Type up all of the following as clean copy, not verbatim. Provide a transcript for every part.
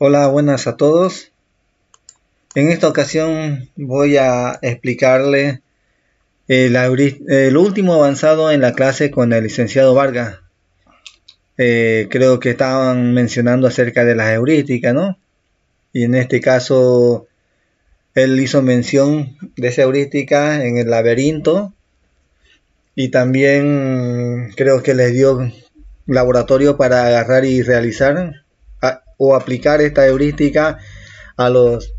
Hola, buenas a todos. En esta ocasión voy a explicarle lo último avanzado en la clase con el licenciado Vargas. Creo que estaban mencionando acerca de las heurísticas, ¿no? Y en este caso, él hizo mención de esa heurística en el laberinto y también creo que les dio laboratorio para agarrar y realizar o aplicar esta heurística a los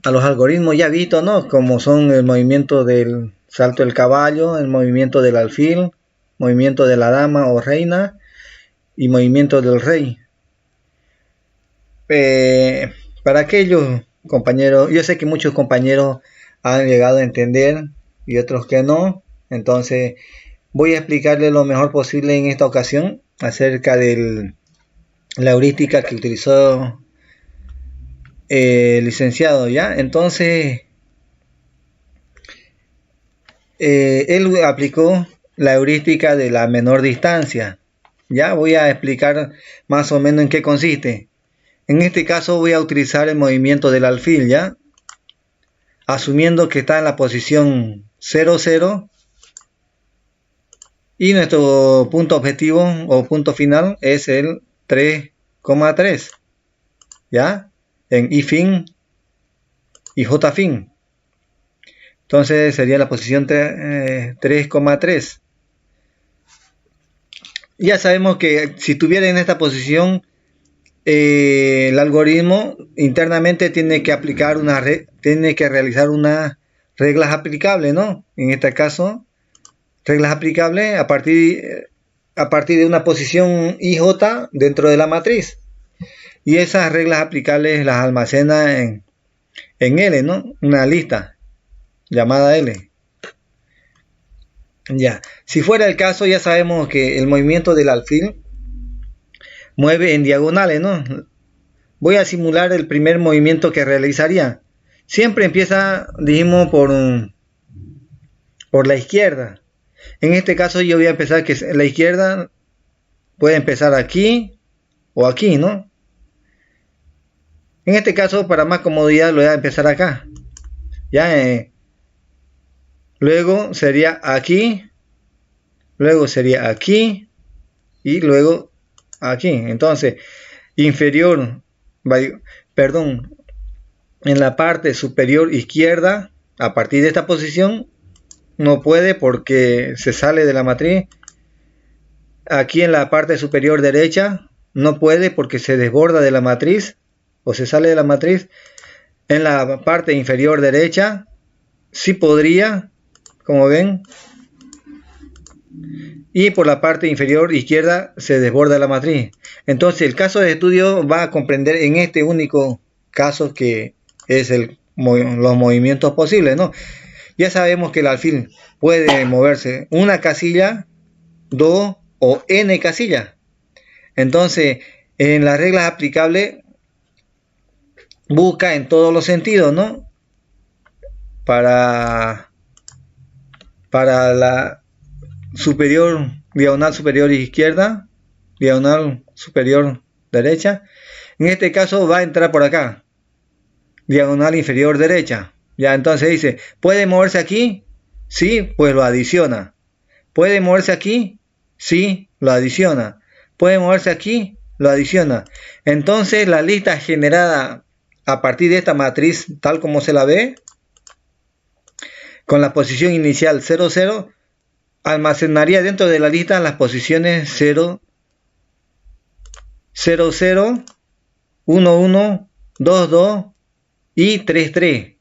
algoritmos ya vistos, ¿no? Como son el movimiento del salto del caballo, el movimiento del alfil, movimiento de la dama o reina y movimiento del rey. Para aquellos compañeros, yo sé que muchos compañeros han llegado a entender y otros que no, entonces voy a explicarles lo mejor posible en esta ocasión acerca de la heurística que utilizó licenciado, ¿ya? Entonces él aplicó la heurística de la menor distancia. Ya voy a explicar más o menos en qué consiste. En este caso voy a utilizar el movimiento del alfil, ¿ya? Asumiendo que está en la posición 0, 0 y nuestro punto objetivo o punto final es el 3,3, ¿ya? En I fin y J fin. Entonces sería la posición 3,3. Ya sabemos que si estuviera en esta posición, el algoritmo internamente tiene que realizar unas reglas aplicables, ¿no? En este caso, reglas aplicables a partir de una posición IJ dentro de la matriz. Y esas reglas aplicables las almacena en L, ¿no? Una lista llamada L. Ya, si fuera el caso, ya sabemos que el movimiento del alfil mueve en diagonales, ¿no? Voy a simular el primer movimiento que realizaría. Siempre empieza, dijimos, por la izquierda. En este caso yo voy a empezar que la izquierda puede empezar aquí o aquí, ¿no? En este caso, para más comodidad, lo voy a empezar acá. Ya, luego sería aquí, luego sería aquí y luego aquí. Entonces, inferior, perdón, en la parte superior izquierda, a partir de esta posición, no puede porque se sale de la matriz. Aquí en la parte superior derecha, no puede porque se desborda de la matriz o se sale de la matriz. En la parte inferior derecha, sí podría, como ven. Y por la parte inferior izquierda se desborda la matriz. Entonces el caso de estudio va a comprender en este único caso que es los movimientos posibles, ¿no? Ya sabemos que el alfil puede moverse una casilla, 2 o n casillas. Entonces en las reglas aplicables busca en todos los sentidos, ¿no? Para la superior, diagonal superior izquierda, diagonal superior derecha. En este caso va a entrar por acá, diagonal inferior derecha. Ya, entonces dice, ¿puede moverse aquí? Sí, pues lo adiciona. ¿Puede moverse aquí? Sí, lo adiciona. ¿Puede moverse aquí? Lo adiciona. Entonces la lista generada a partir de esta matriz, tal como se la ve, con la posición inicial 0, 0, almacenaría dentro de la lista las posiciones 0, 0, 0, 1, 1, 2, 2 y 3, 3.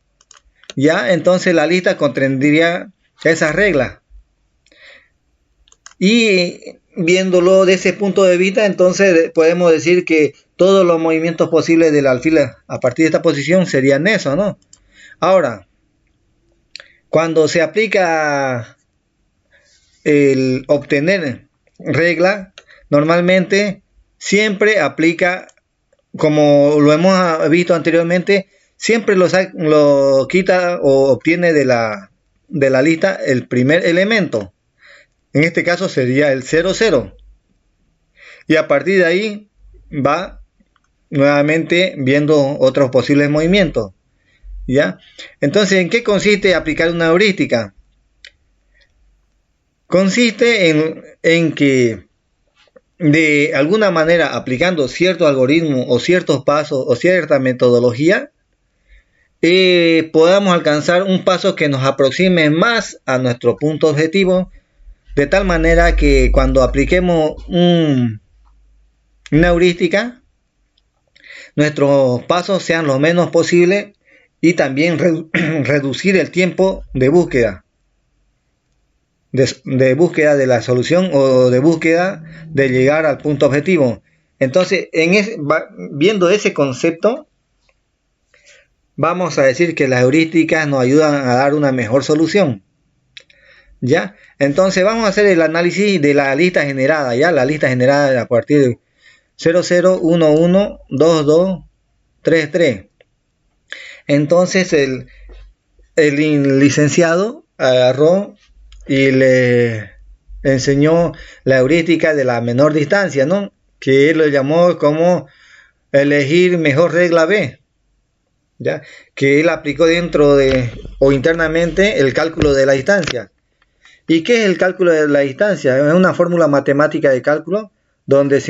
Ya, entonces la lista contendría esas reglas. Y viéndolo de ese punto de vista, entonces podemos decir que todos los movimientos posibles del alfil a partir de esta posición serían eso, ¿no? Ahora, cuando se aplica el obtener regla, normalmente siempre aplica, como lo hemos visto anteriormente, siempre lo quita o obtiene de la lista el primer elemento. En este caso sería el 0, 0. Y a partir de ahí va nuevamente viendo otros posibles movimientos. ¿Ya? Entonces, ¿en qué consiste aplicar una heurística? Consiste en que de alguna manera, aplicando cierto algoritmo o ciertos pasos o cierta metodología, podamos alcanzar un paso que nos aproxime más a nuestro punto objetivo, de tal manera que cuando apliquemos una heurística, nuestros pasos sean lo menos posible y también reducir el tiempo de búsqueda. De búsqueda de la solución o de búsqueda de llegar al punto objetivo. Entonces, viendo ese concepto, vamos a decir que las heurísticas nos ayudan a dar una mejor solución. ¿Ya? Entonces vamos a hacer el análisis de la lista generada, ¿ya? La lista generada a partir de 00, 11, 22, 33. Entonces el licenciado agarró y le enseñó la heurística de la menor distancia, ¿no? Que él lo llamó como elegir mejor regla B, ¿ya? Que él aplicó dentro de o internamente el cálculo de la distancia. ¿Y qué es el cálculo de la distancia? Es una fórmula matemática de cálculo donde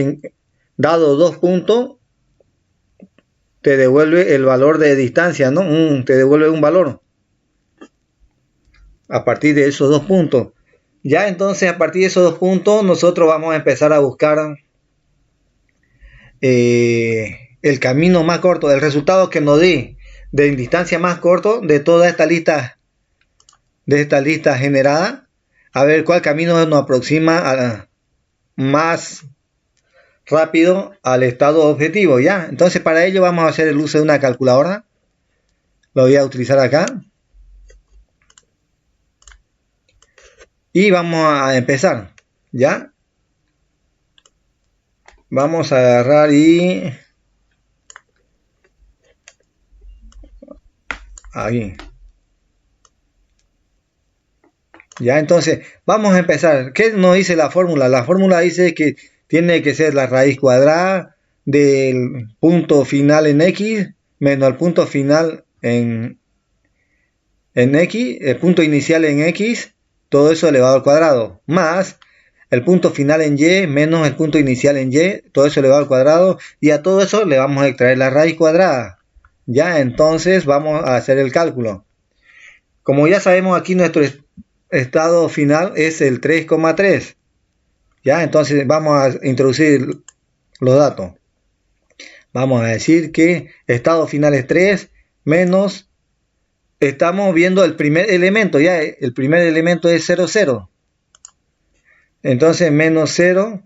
dado 2 puntos te devuelve el valor de distancia, ¿no? Te devuelve un valor a partir de esos 2 puntos. Ya entonces a partir de esos 2 puntos nosotros vamos a empezar a buscar el camino más corto, el resultado que nos dé de distancia más corto de toda esta lista generada, a ver cuál camino nos aproxima más rápido al estado objetivo. Ya, entonces para ello vamos a hacer el uso de una calculadora. Lo voy a utilizar acá y vamos a empezar. Ya, vamos a agarrar y ahí. Ya, entonces vamos a empezar. ¿Qué nos dice la fórmula? La fórmula dice que tiene que ser la raíz cuadrada del punto final en x menos el punto final en x, el punto inicial en x, todo eso elevado al cuadrado, más el punto final en y menos el punto inicial en y, todo eso elevado al cuadrado, y a todo eso le vamos a extraer la raíz cuadrada. Ya, entonces vamos a hacer el cálculo. Como ya sabemos, aquí nuestro estado final es el 3,3. Ya, entonces vamos a introducir los datos. Vamos a decir que estado final es 3 menos, estamos viendo el primer elemento, ya el primer elemento es 0, 0. Entonces menos 0,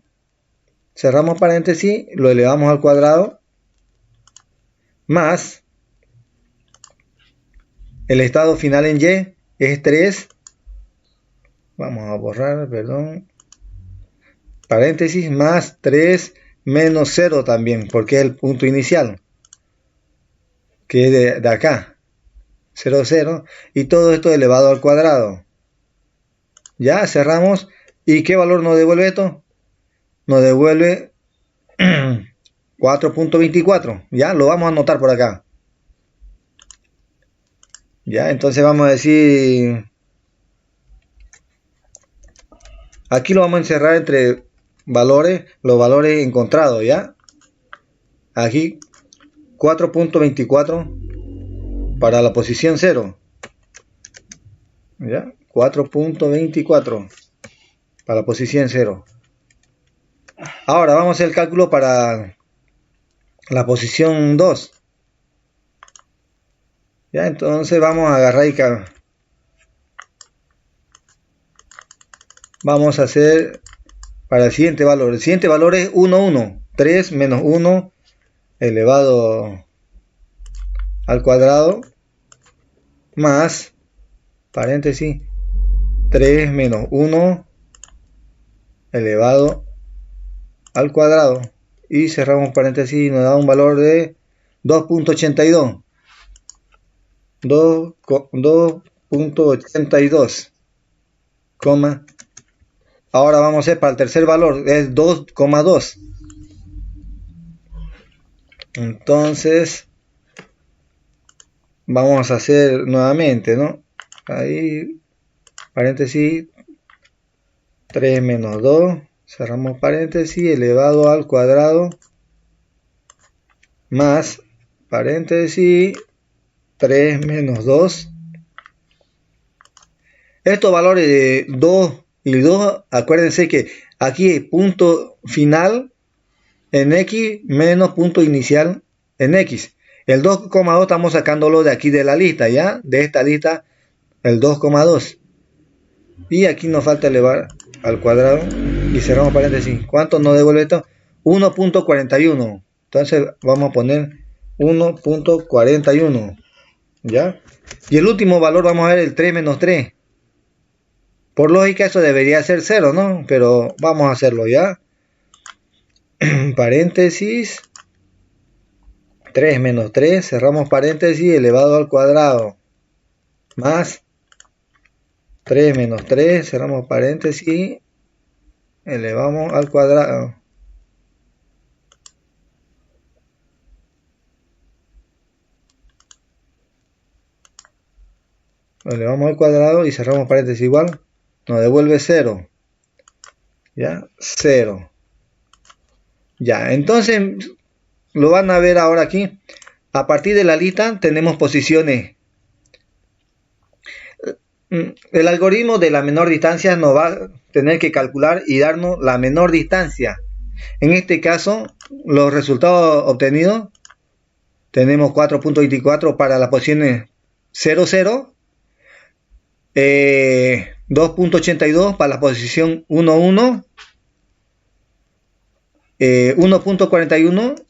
cerramos paréntesis, lo elevamos al cuadrado, más el estado final en y es 3. Vamos a borrar, perdón. Paréntesis, más 3 menos 0 también, porque es el punto inicial, que es de acá. 0, 0. Y todo esto elevado al cuadrado. Ya, cerramos. ¿Y qué valor nos devuelve esto? Nos devuelve 4.24. Ya, lo vamos a anotar por acá. Ya, entonces vamos a decir... Aquí lo vamos a encerrar entre valores, los valores encontrados, ¿ya? Aquí 4.24 para la posición 0. ¿Ya? 4.24 para la posición 0. Ahora vamos a hacer el cálculo para la posición 2. ¿Ya? Entonces vamos a agarrar y vamos a hacer para el siguiente valor. El siguiente valor es 1, 1. 3 menos 1 elevado al cuadrado más, paréntesis, 3 menos 1 elevado al cuadrado. Y cerramos paréntesis y nos da un valor de 2.82. 2.82, coma. Ahora vamos a hacer para el tercer valor, es 2,2. Entonces vamos a hacer nuevamente, ¿no? Ahí, paréntesis, 3 menos 2, cerramos paréntesis, elevado al cuadrado, más, paréntesis, 3 menos 2. Estos valores de 2 y 2, acuérdense que aquí es punto final en X menos punto inicial en X. El 2,2 estamos sacándolo de aquí de la lista, ¿ya? De esta lista, el 2,2. Y aquí nos falta elevar al cuadrado y cerramos paréntesis. ¿Cuánto nos devuelve esto? 1.41. Entonces vamos a poner 1.41. ¿Ya? Y el último valor vamos a ver el 3 menos 3. Por lógica eso debería ser 0, ¿no? Pero vamos a hacerlo, ¿ya? Paréntesis, 3 menos 3, cerramos paréntesis, elevado al cuadrado, más 3 menos 3, cerramos paréntesis, elevamos al cuadrado. Elevamos al cuadrado y cerramos paréntesis igual, nos devuelve 0. ¿Ya? 0. Ya, entonces lo van a ver ahora aquí. A partir de la lista tenemos posiciones. El algoritmo de la menor distancia nos va a tener que calcular y darnos la menor distancia. En este caso, los resultados obtenidos, tenemos 4.24 para las posiciones 0, 0, 2.82 para la posición 1, 1, 1.41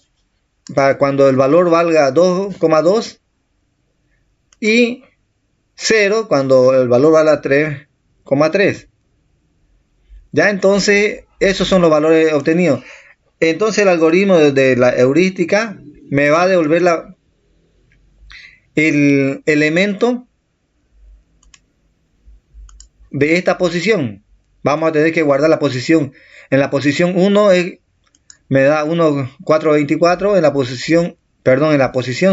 para cuando el valor valga 2,2 y 0 cuando el valor valga 3,3. Ya, entonces esos son los valores obtenidos. Entonces el algoritmo de la heurística me va a devolver el elemento de esta posición. Vamos a tener que guardar la posición. En la posición 1 me da 1,424. En la posición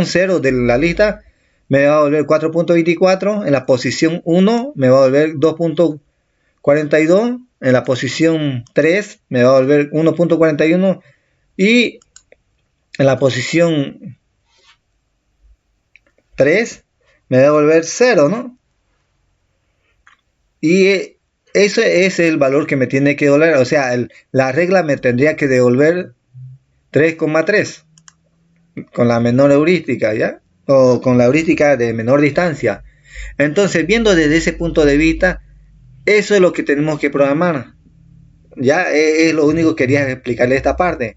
0 de la lista me va a volver 4.24. En la posición 1 me va a volver 2.42. En la posición 3 me va a volver 1.41. Y en la posición 3 me va a devolver 0, ¿no? Y ese es el valor que me tiene que devolver. O sea, la regla me tendría que devolver 3,3 con la menor heurística, ¿ya? O con la heurística de menor distancia. Entonces, viendo desde ese punto de vista, eso es lo que tenemos que programar. Ya es lo único que quería explicarle esta parte.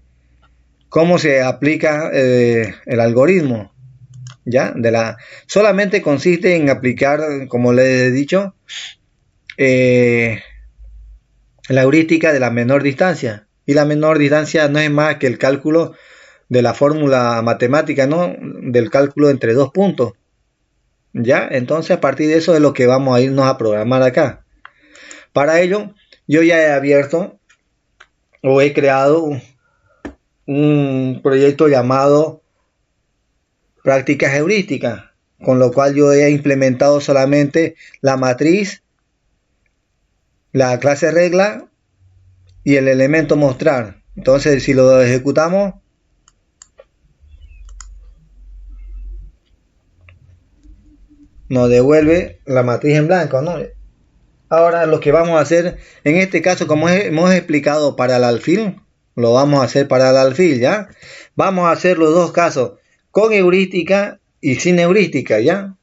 Cómo se aplica el algoritmo. ¿Ya? Solamente consiste en aplicar, como les he dicho, la heurística de la menor distancia. Y la menor distancia no es más que el cálculo de la fórmula matemática, ¿no? Del cálculo entre dos puntos. ¿Ya? Entonces a partir de eso es lo que vamos a irnos a programar acá. Para ello, yo ya he abierto o he creado un proyecto llamado prácticas heurísticas, con lo cual yo he implementado solamente la matriz, la clase regla y el elemento mostrar. Entonces, si lo ejecutamos, nos devuelve la matriz en blanco, ¿no? Ahora lo que vamos a hacer, en este caso, como hemos explicado para el alfil, lo vamos a hacer para el alfil, ¿ya? Vamos a hacer los dos casos, con heurística y sin heurística, ¿ya?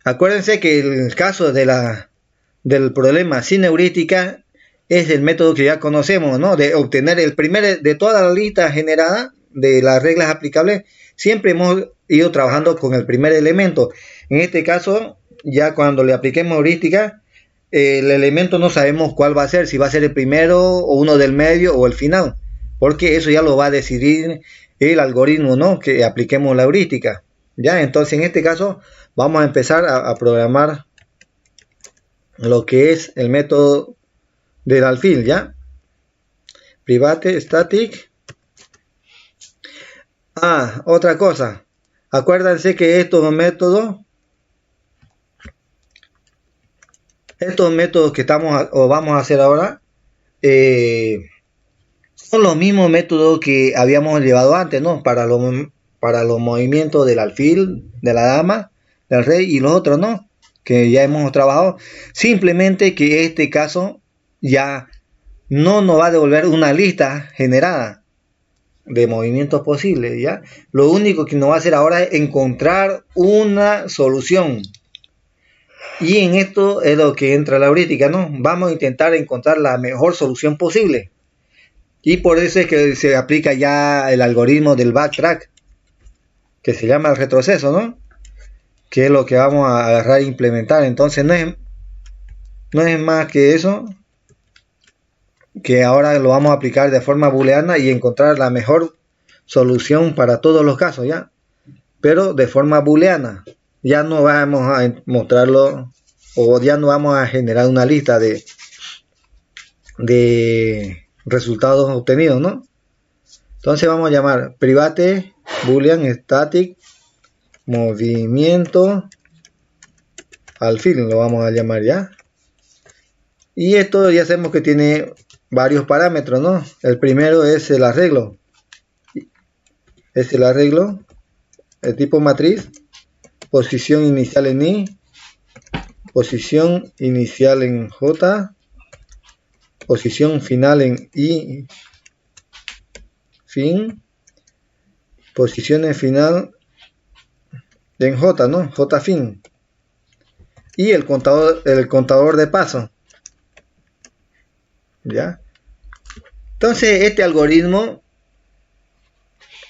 Acuérdense que el caso del problema sin heurística es el método que ya conocemos, ¿no? De obtener el primer de toda la lista generada de las reglas aplicables. Siempre hemos ido trabajando con el primer elemento. En este caso, ya cuando le apliquemos heurística, el elemento no sabemos cuál va a ser, si va a ser el primero o uno del medio o el final, porque eso ya lo va a decidir el algoritmo, ¿no? Que apliquemos la heurística. Ya, entonces en este caso vamos a empezar a programar lo que es el método del alfil, ¿ya? Private static. Otra cosa. Acuérdense que estos métodos que estamos o vamos a hacer ahora son los mismos métodos que habíamos llevado antes, ¿no? Para los movimientos del alfil, de la dama, del rey y los otros, ¿no? Que ya hemos trabajado. Simplemente que este caso ya no nos va a devolver una lista generada de movimientos posibles, ¿ya? Lo único que nos va a hacer ahora es encontrar una solución. Y en esto es lo que entra la heurística, ¿no? Vamos a intentar encontrar la mejor solución posible. Y por eso es que se aplica ya el algoritmo del backtrack, que se llama el retroceso, ¿no? Que es lo que vamos a agarrar e implementar. Entonces no es más que eso, que ahora lo vamos a aplicar de forma booleana y encontrar la mejor solución para todos los casos, ¿ya? Pero de forma booleana. Ya no vamos a mostrarlo, o ya no vamos a generar una lista de resultados obtenidos, ¿no? Entonces vamos a llamar private boolean static movimiento alfil, lo vamos a llamar, ya. Y esto ya sabemos que tiene varios parámetros, ¿no? El primero es el arreglo. El tipo matriz, posición inicial en I, posición inicial en J, posición final en I, fin, posición final en J, ¿no? J fin. Y el contador de paso. ¿Ya? Entonces este algoritmo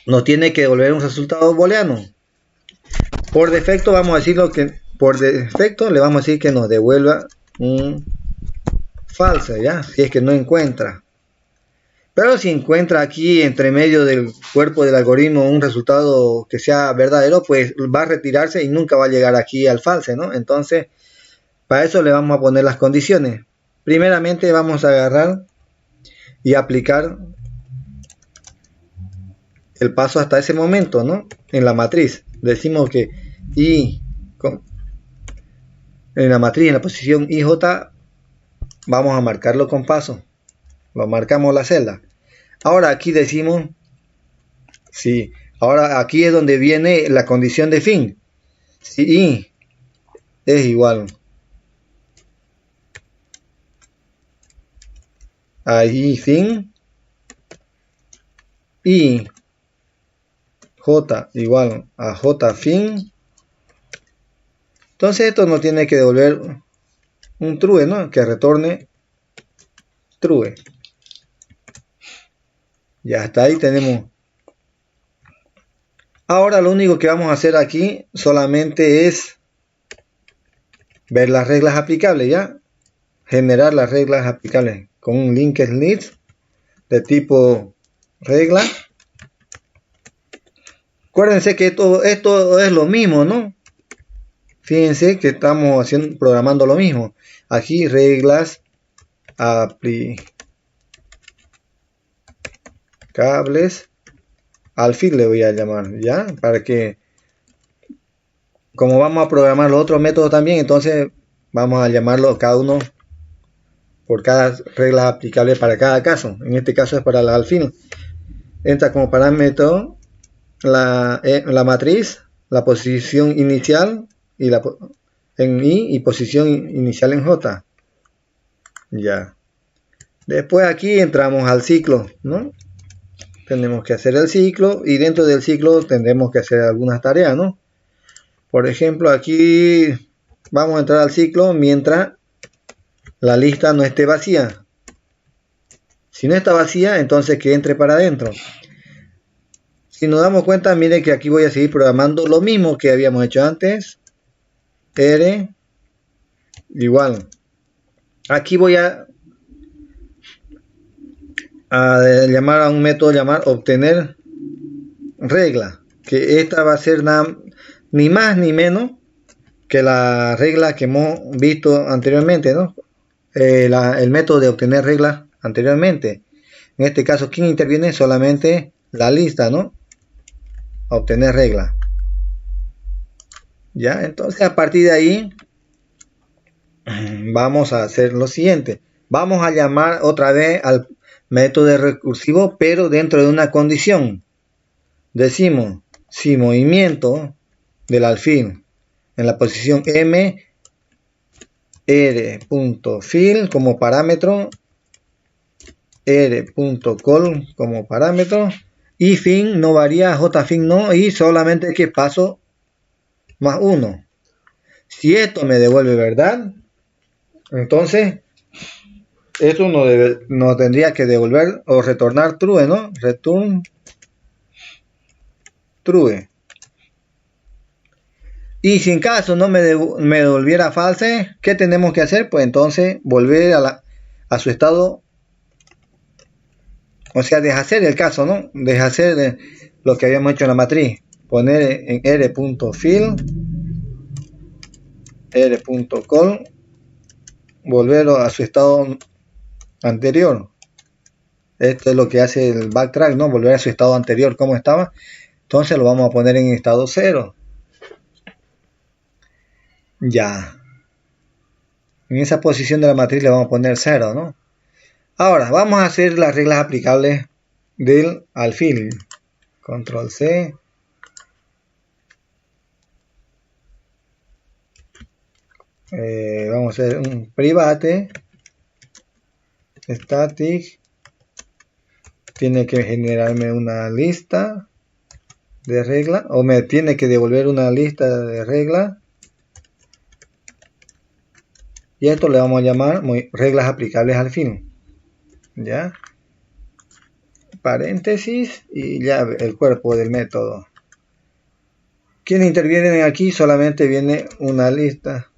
nos tiene que devolver un resultado booleano. Por defecto le vamos a decir que nos devuelva un falso, ¿ya? Si es que no encuentra. Pero si encuentra aquí entre medio del cuerpo del algoritmo un resultado que sea verdadero, pues va a retirarse y nunca va a llegar aquí al false, ¿no? Entonces, para eso le vamos a poner las condiciones. Primeramente vamos a agarrar y aplicar el paso hasta ese momento, ¿no? En la matriz. Decimos que en la matriz, en la posición IJ, vamos a marcarlo con paso. Lo marcamos la celda. Ahora aquí decimos, sí, ahora aquí es donde viene la condición de fin. Si I es igual a I fin y J igual a J fin, entonces esto nos tiene que devolver un true, ¿no? Que retorne true. Ya hasta ahí tenemos. Ahora lo único que vamos a hacer aquí solamente es ver las reglas aplicables, ¿ya? Generar las reglas aplicables con un linked list de tipo regla. Acuérdense que esto es lo mismo, ¿no? Fíjense que estamos programando lo mismo. Aquí reglas aplicables alfil le voy a llamar, ¿ya? Para que, como vamos a programar los otros métodos también, entonces vamos a llamarlo cada uno por cada regla aplicable para cada caso. En este caso es para la alfil. Entra como parámetro la matriz, la posición inicial en I y posición inicial en J. Ya. Después aquí entramos al ciclo, ¿no? Tenemos que hacer el ciclo y dentro del ciclo tendremos que hacer algunas tareas, ¿no? Por ejemplo, aquí vamos a entrar al ciclo mientras la lista no esté vacía. Si no está vacía, entonces que entre para adentro. Si nos damos cuenta, miren que aquí voy a seguir programando lo mismo que habíamos hecho antes. R igual. Aquí voy a llamar a un método llamar obtener regla, que esta va a ser ni más ni menos que la regla que hemos visto anteriormente, ¿no? El método de obtener reglas anteriormente. En este caso, ¿quién interviene? Solamente la lista, ¿no? obtener regla. Ya, entonces a partir de ahí vamos a hacer lo siguiente. Vamos a llamar otra vez al método recursivo, pero dentro de una condición. Decimos, si movimiento del alfil en la posición M, r.fill como parámetro, r.call como parámetro, y fin no varía, jfin no, y solamente que paso más 1. Si esto me devuelve verdad, entonces esto no tendría que devolver o retornar true, ¿no? Return true. Y si en caso no me devolviera false, ¿qué tenemos que hacer? Pues entonces volver a su estado, o sea, deshacer el caso, ¿no? Deshacer lo que habíamos hecho en la matriz. Poner en r.fill, r.call, volver a su estado anterior. Esto es lo que hace el backtrack, ¿no? Volver a su estado anterior, como estaba. Entonces lo vamos a poner en estado 0. Ya. En esa posición de la matriz le vamos a poner 0, ¿no? Ahora, vamos a hacer las reglas aplicables del alfil. Control C. Vamos a hacer un private. Static. Tiene que generarme una lista de reglas. O me tiene que devolver una lista de reglas. Y esto le vamos a llamar reglas aplicables al fin. ¿Ya? Paréntesis y ya el cuerpo del método. ¿Quiénes intervienen aquí? Solamente viene una lista.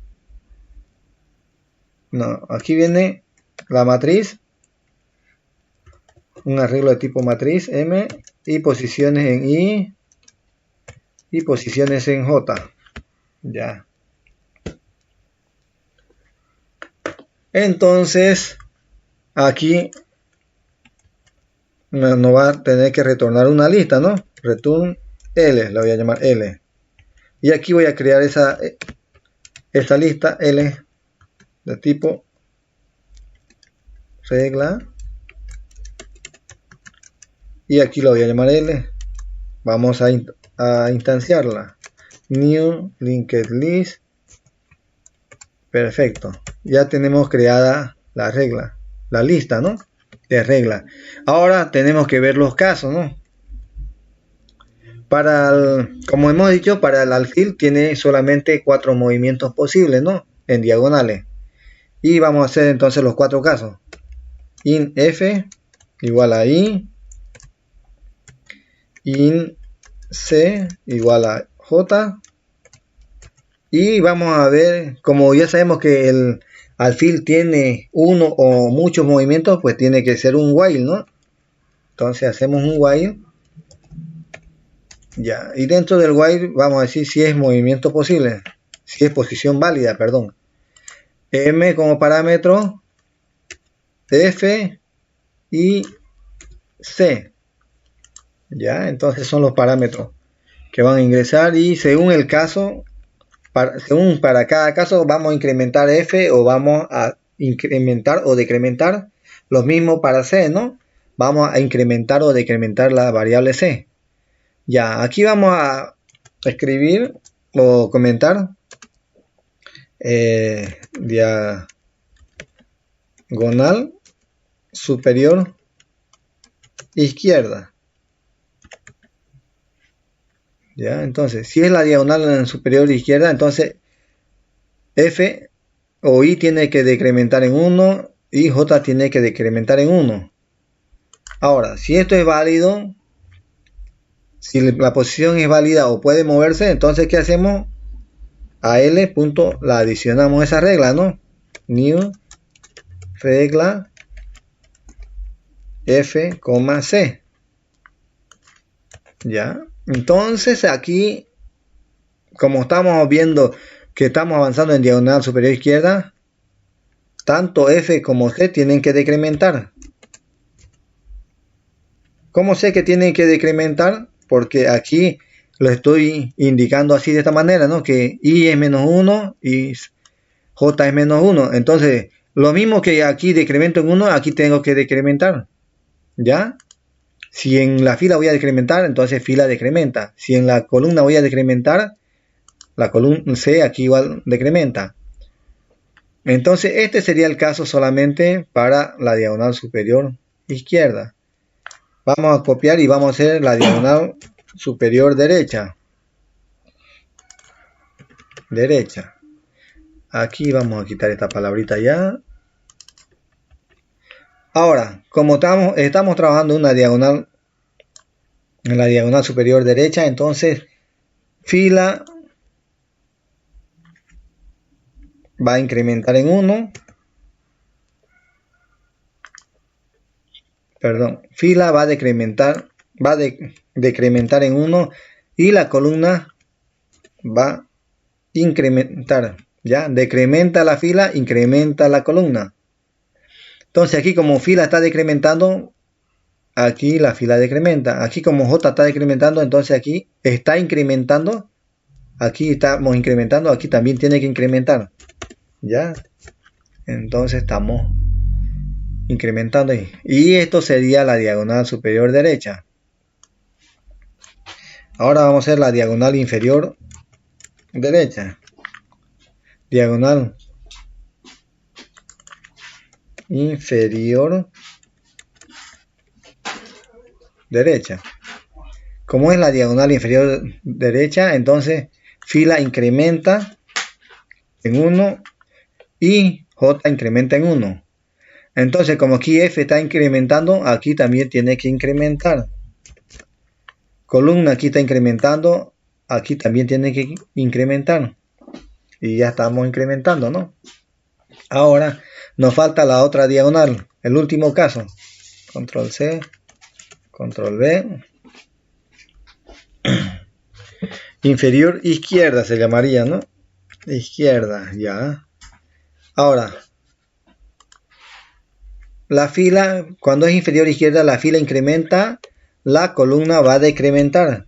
No, aquí viene la matriz. Un arreglo de tipo matriz M y posiciones en I y posiciones en J. Ya. Entonces, aquí nos va a tener que retornar una lista, ¿no? Return L, la voy a llamar L. Y aquí voy a crear esta lista L de tipo regla. Y aquí lo voy a llamar L. Vamos a instanciarla. New linked list. Perfecto. Ya tenemos creada la regla, la lista, ¿no? De regla. Ahora tenemos que ver los casos, ¿no? Como hemos dicho, para el alfil tiene solamente 4 movimientos posibles, ¿no? En diagonales. Y vamos a hacer entonces los 4 casos. In F igual a I. In C igual a J. Y vamos a ver, como ya sabemos que el alfil tiene uno o muchos movimientos, pues tiene que ser un while, ¿no? Entonces hacemos un while. Ya, y dentro del while vamos a decir si es movimiento posible, si es posición válida, perdón. M como parámetro, F y C. Ya, entonces son los parámetros que van a ingresar y según el caso, para cada caso vamos a incrementar F o vamos a incrementar o decrementar. Lo mismo para C, ¿no? Vamos a incrementar o decrementar la variable C. Ya, aquí vamos a escribir o comentar diagonal superior izquierda. Ya, entonces, si es la diagonal superior izquierda, entonces F o I tiene que decrementar en 1 y J tiene que decrementar en 1. Ahora, si esto es válido, si la posición es válida o puede moverse, entonces ¿qué hacemos? A L punto la adicionamos esa regla, ¿no? New regla F, C. Ya. Entonces aquí, como estamos viendo que estamos avanzando en diagonal superior izquierda, tanto F como C tienen que decrementar. ¿Cómo sé que tienen que decrementar? Porque aquí lo estoy indicando así de esta manera, ¿no? Que I es menos 1 y J es menos 1. Entonces, lo mismo que aquí decremento en 1, aquí tengo que decrementar. ¿Ya? Si en la fila voy a decrementar, entonces fila decrementa. Si en la columna voy a decrementar, la columna C aquí igual decrementa. Entonces, este sería el caso solamente para la diagonal superior izquierda. Vamos a copiar y vamos a hacer la diagonal superior derecha. Aquí vamos a quitar esta palabrita ya. Ahora, como estamos trabajando en la diagonal superior derecha, entonces fila va a incrementar en 1. Perdón, fila va a decrementar en 1 y la columna va a incrementar. ¿Ya? Decrementa la fila, incrementa la columna. Entonces aquí como fila está decrementando, aquí la fila decrementa. Aquí como J está decrementando, entonces aquí está incrementando. Aquí estamos incrementando, aquí también tiene que incrementar. ¿Ya? Entonces estamos incrementando ahí. Y esto sería la diagonal superior derecha. Ahora vamos a hacer la diagonal inferior derecha. Diagonal inferior derecha. Como es la diagonal inferior derecha, entonces fila incrementa en 1 y J incrementa en 1. Entonces, como aquí F está incrementando, aquí también tiene que incrementar. Columna aquí está incrementando, aquí también tiene que incrementar. Y ya estamos incrementando, ¿no? Ahora nos falta la otra diagonal, el último caso. Control C, Control V. Inferior izquierda se llamaría, ¿no? Izquierda, ya. Ahora, la fila, cuando es inferior izquierda, la fila incrementa, la columna va a decrementar.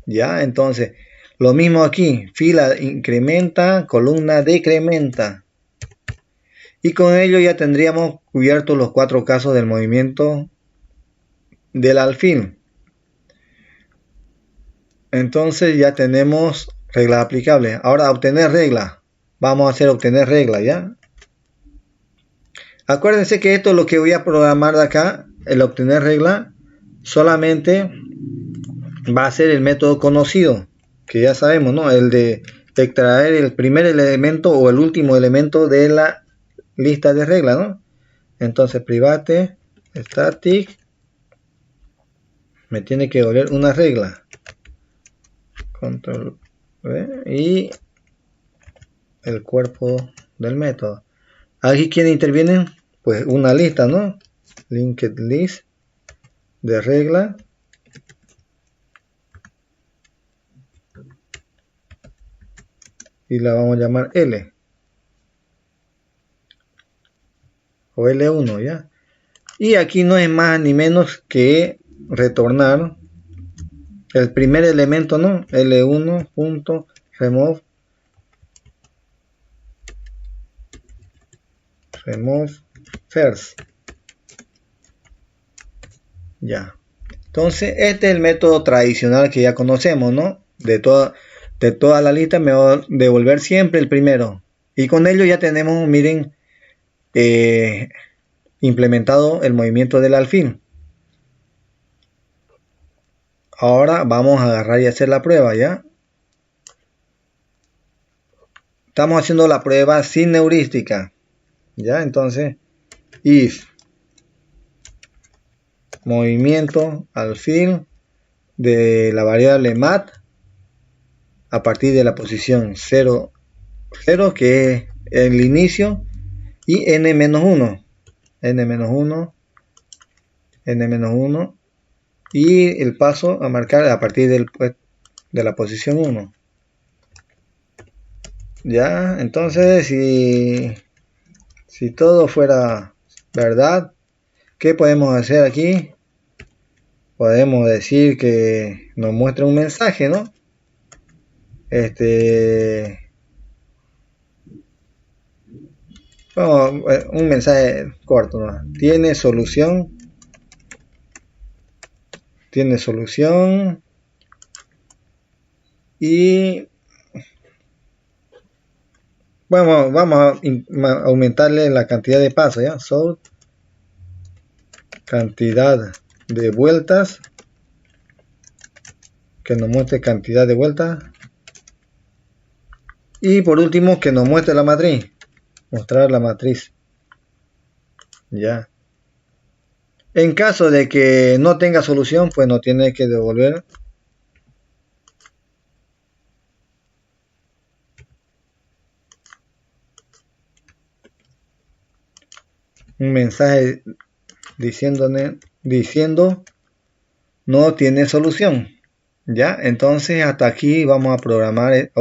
Ya, entonces, lo mismo aquí, fila incrementa, columna decrementa. Y con ello ya tendríamos cubiertos los 4 casos del movimiento del alfil. Entonces ya tenemos reglas aplicables. Ahora, obtener regla. Vamos a hacer obtener regla, ¿ya? Acuérdense que esto es lo que voy a programar de acá, el obtener regla, solamente va a ser el método conocido, que ya sabemos, ¿no? El de extraer el primer elemento o el último elemento de la lista de reglas, ¿no? Entonces, private, static, me tiene que volver una regla. Control V y el cuerpo del método. Aquí, ¿quién interviene? Pues una lista, ¿no? Linked list de regla. Y la vamos a llamar L. O L1, ¿ya? Y aquí no es más ni menos que retornar el primer elemento, ¿no? L1.remove first. Ya. Entonces, este es el método tradicional que ya conocemos, ¿no? De toda la lista me va a devolver siempre el primero. Y con ello ya tenemos, miren, implementado el movimiento del alfil. Ahora vamos a agarrar y hacer la prueba, ¿ya? Estamos haciendo la prueba sin heurística, ¿ya? Entonces, if movimiento alfil de la variable mat a partir de la posición 0, 0, que es el inicio, y n-1, n-1, n-1, y el paso a marcar a partir de la posición 1. Ya, entonces si todo fuera verdad, ¿qué podemos hacer aquí? podemos decir que nos muestra un mensaje, ¿no? Un mensaje corto, ¿no? Tiene solución y vamos a aumentarle la cantidad de pasos, ¿ya? Cantidad de vueltas, que nos muestre cantidad de vueltas, y por último que nos muestre la matriz, mostrar la matriz, ya. En caso de que no tenga solución, pues no tiene que devolver un mensaje diciendo no tiene solución. Ya, entonces hasta aquí vamos a programar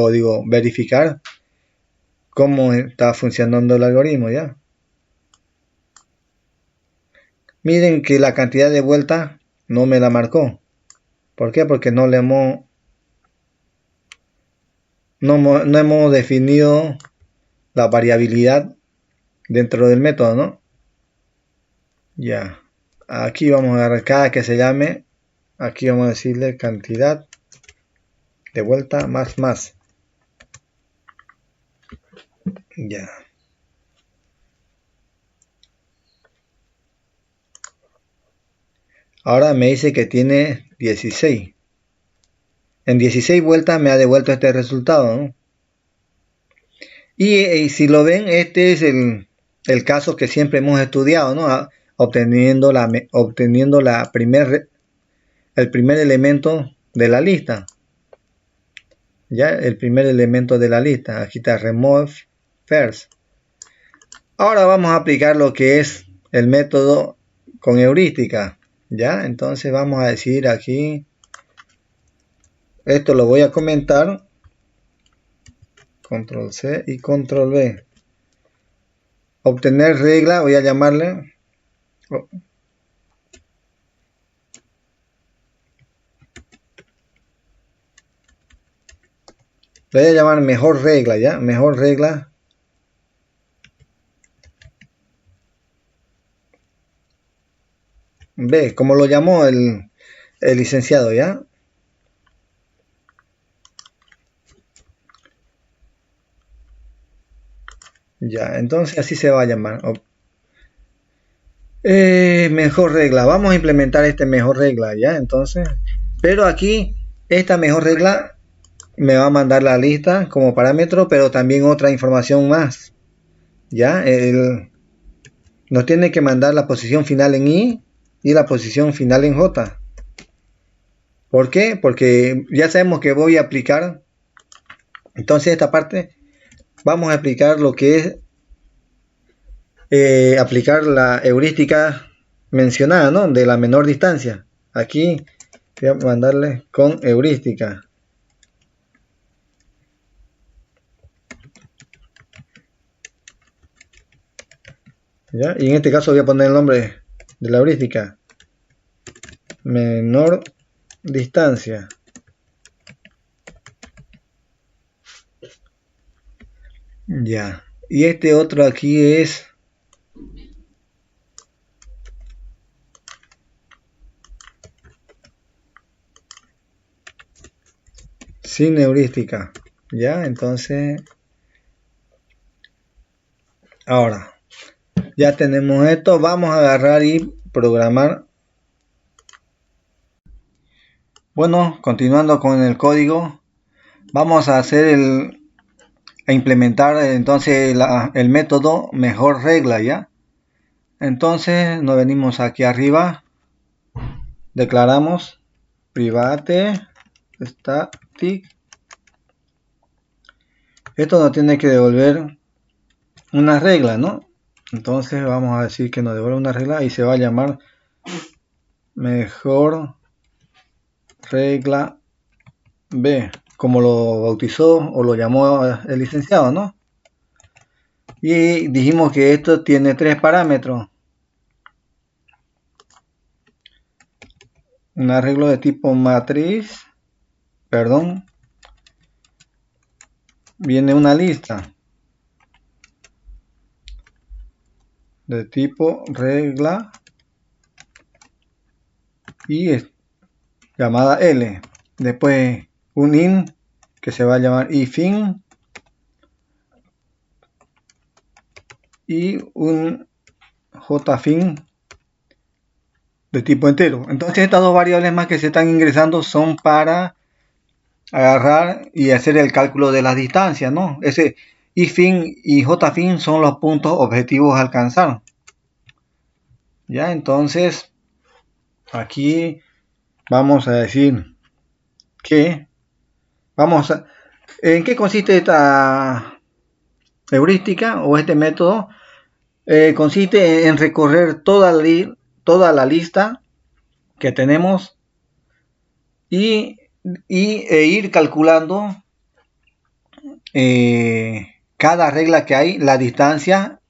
verificar cómo está funcionando el algoritmo, ya. Miren que la cantidad de vueltas no me la marcó. ¿Por qué? Porque no hemos definido la variabilidad dentro del método, ¿no? Ya. Aquí vamos a agarrar cada que se llame. Aquí vamos a decirle cantidad de vuelta más. Ya. Ahora me dice que tiene 16. En 16 vueltas me ha devuelto este resultado, ¿no? Y si lo ven, este es el caso que siempre hemos estudiado, ¿no? Obteniendo el primer elemento de la lista. Ya, el primer elemento de la lista. Aquí está remove first. Ahora vamos a aplicar lo que es el método con heurística. Ya, entonces vamos a decir aquí, esto lo voy a comentar, control C y control V. Obtener regla, voy a llamarle. Le voy a llamar mejor regla, ya, mejor regla. B, como lo llamó el licenciado, ya. Ya, entonces así se va a llamar. Mejor regla, vamos a implementar este mejor regla, ya, entonces. Pero aquí, esta mejor regla me va a mandar la lista como parámetro, pero también otra información más. Ya, nos tiene que mandar la posición final en I y la posición final en J. ¿Por qué? Porque ya sabemos que voy a aplicar. Entonces esta parte vamos a aplicar lo que es aplicar la heurística mencionada, ¿no? De la menor distancia. Aquí voy a mandarle con heurística. ¿Ya? Y en este caso voy a poner el nombre de la heurística. Menor distancia. Ya. Y este otro aquí es sin heurística. Ya, entonces ahora ya tenemos esto. Vamos a agarrar y programar. Bueno, continuando con el código, vamos a hacer a implementar entonces el método mejor regla, ya. Entonces nos venimos aquí arriba, declaramos private static. Esto nos tiene que devolver una regla, ¿no? Entonces vamos a decir que nos devuelve una regla y se va a llamar mejor regla B, como lo bautizó o lo llamó el licenciado, ¿no? Y dijimos que esto tiene 3 parámetros. un arreglo de tipo matriz, perdón, viene una lista de tipo regla y es llamada L. Después un int que se va a llamar ifin y un jfin de tipo entero. Entonces estas dos variables más que se están ingresando son para agarrar y hacer el cálculo de las distancias, ¿no? Ese ifin y jfin son los puntos objetivos a alcanzar. Ya, entonces aquí vamos a decir que ¿en qué consiste esta heurística o este método? Consiste en recorrer toda la lista que tenemos e ir calculando cada regla que hay, la distancia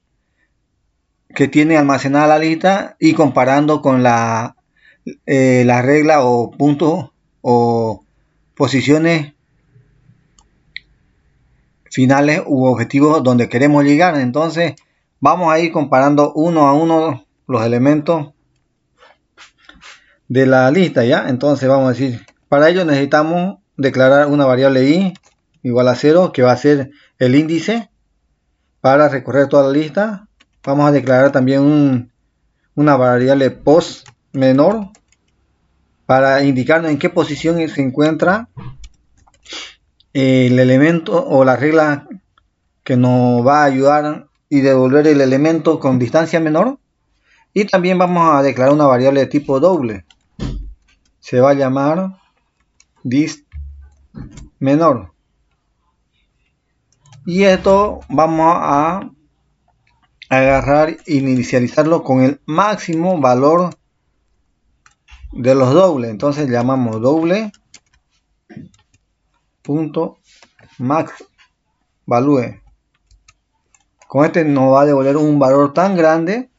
que tiene almacenada la lista y comparando con la regla o puntos o posiciones finales u objetivos donde queremos llegar. Entonces vamos a ir comparando uno a uno los elementos de la lista, ¿ya? Entonces vamos a decir, para ello necesitamos declarar una variable i igual a 0, que va a ser el índice para recorrer toda la lista. Vamos a declarar también una variable post menor para indicarnos en qué posición se encuentra el elemento o la regla que nos va a ayudar y devolver el elemento con distancia menor. Y también vamos a declarar una variable de tipo doble, se va a llamar dist menor, y esto vamos a agarrar e inicializarlo con el máximo valor de los dobles. Entonces llamamos doble punto max value. Con este nos va a devolver un valor tan grande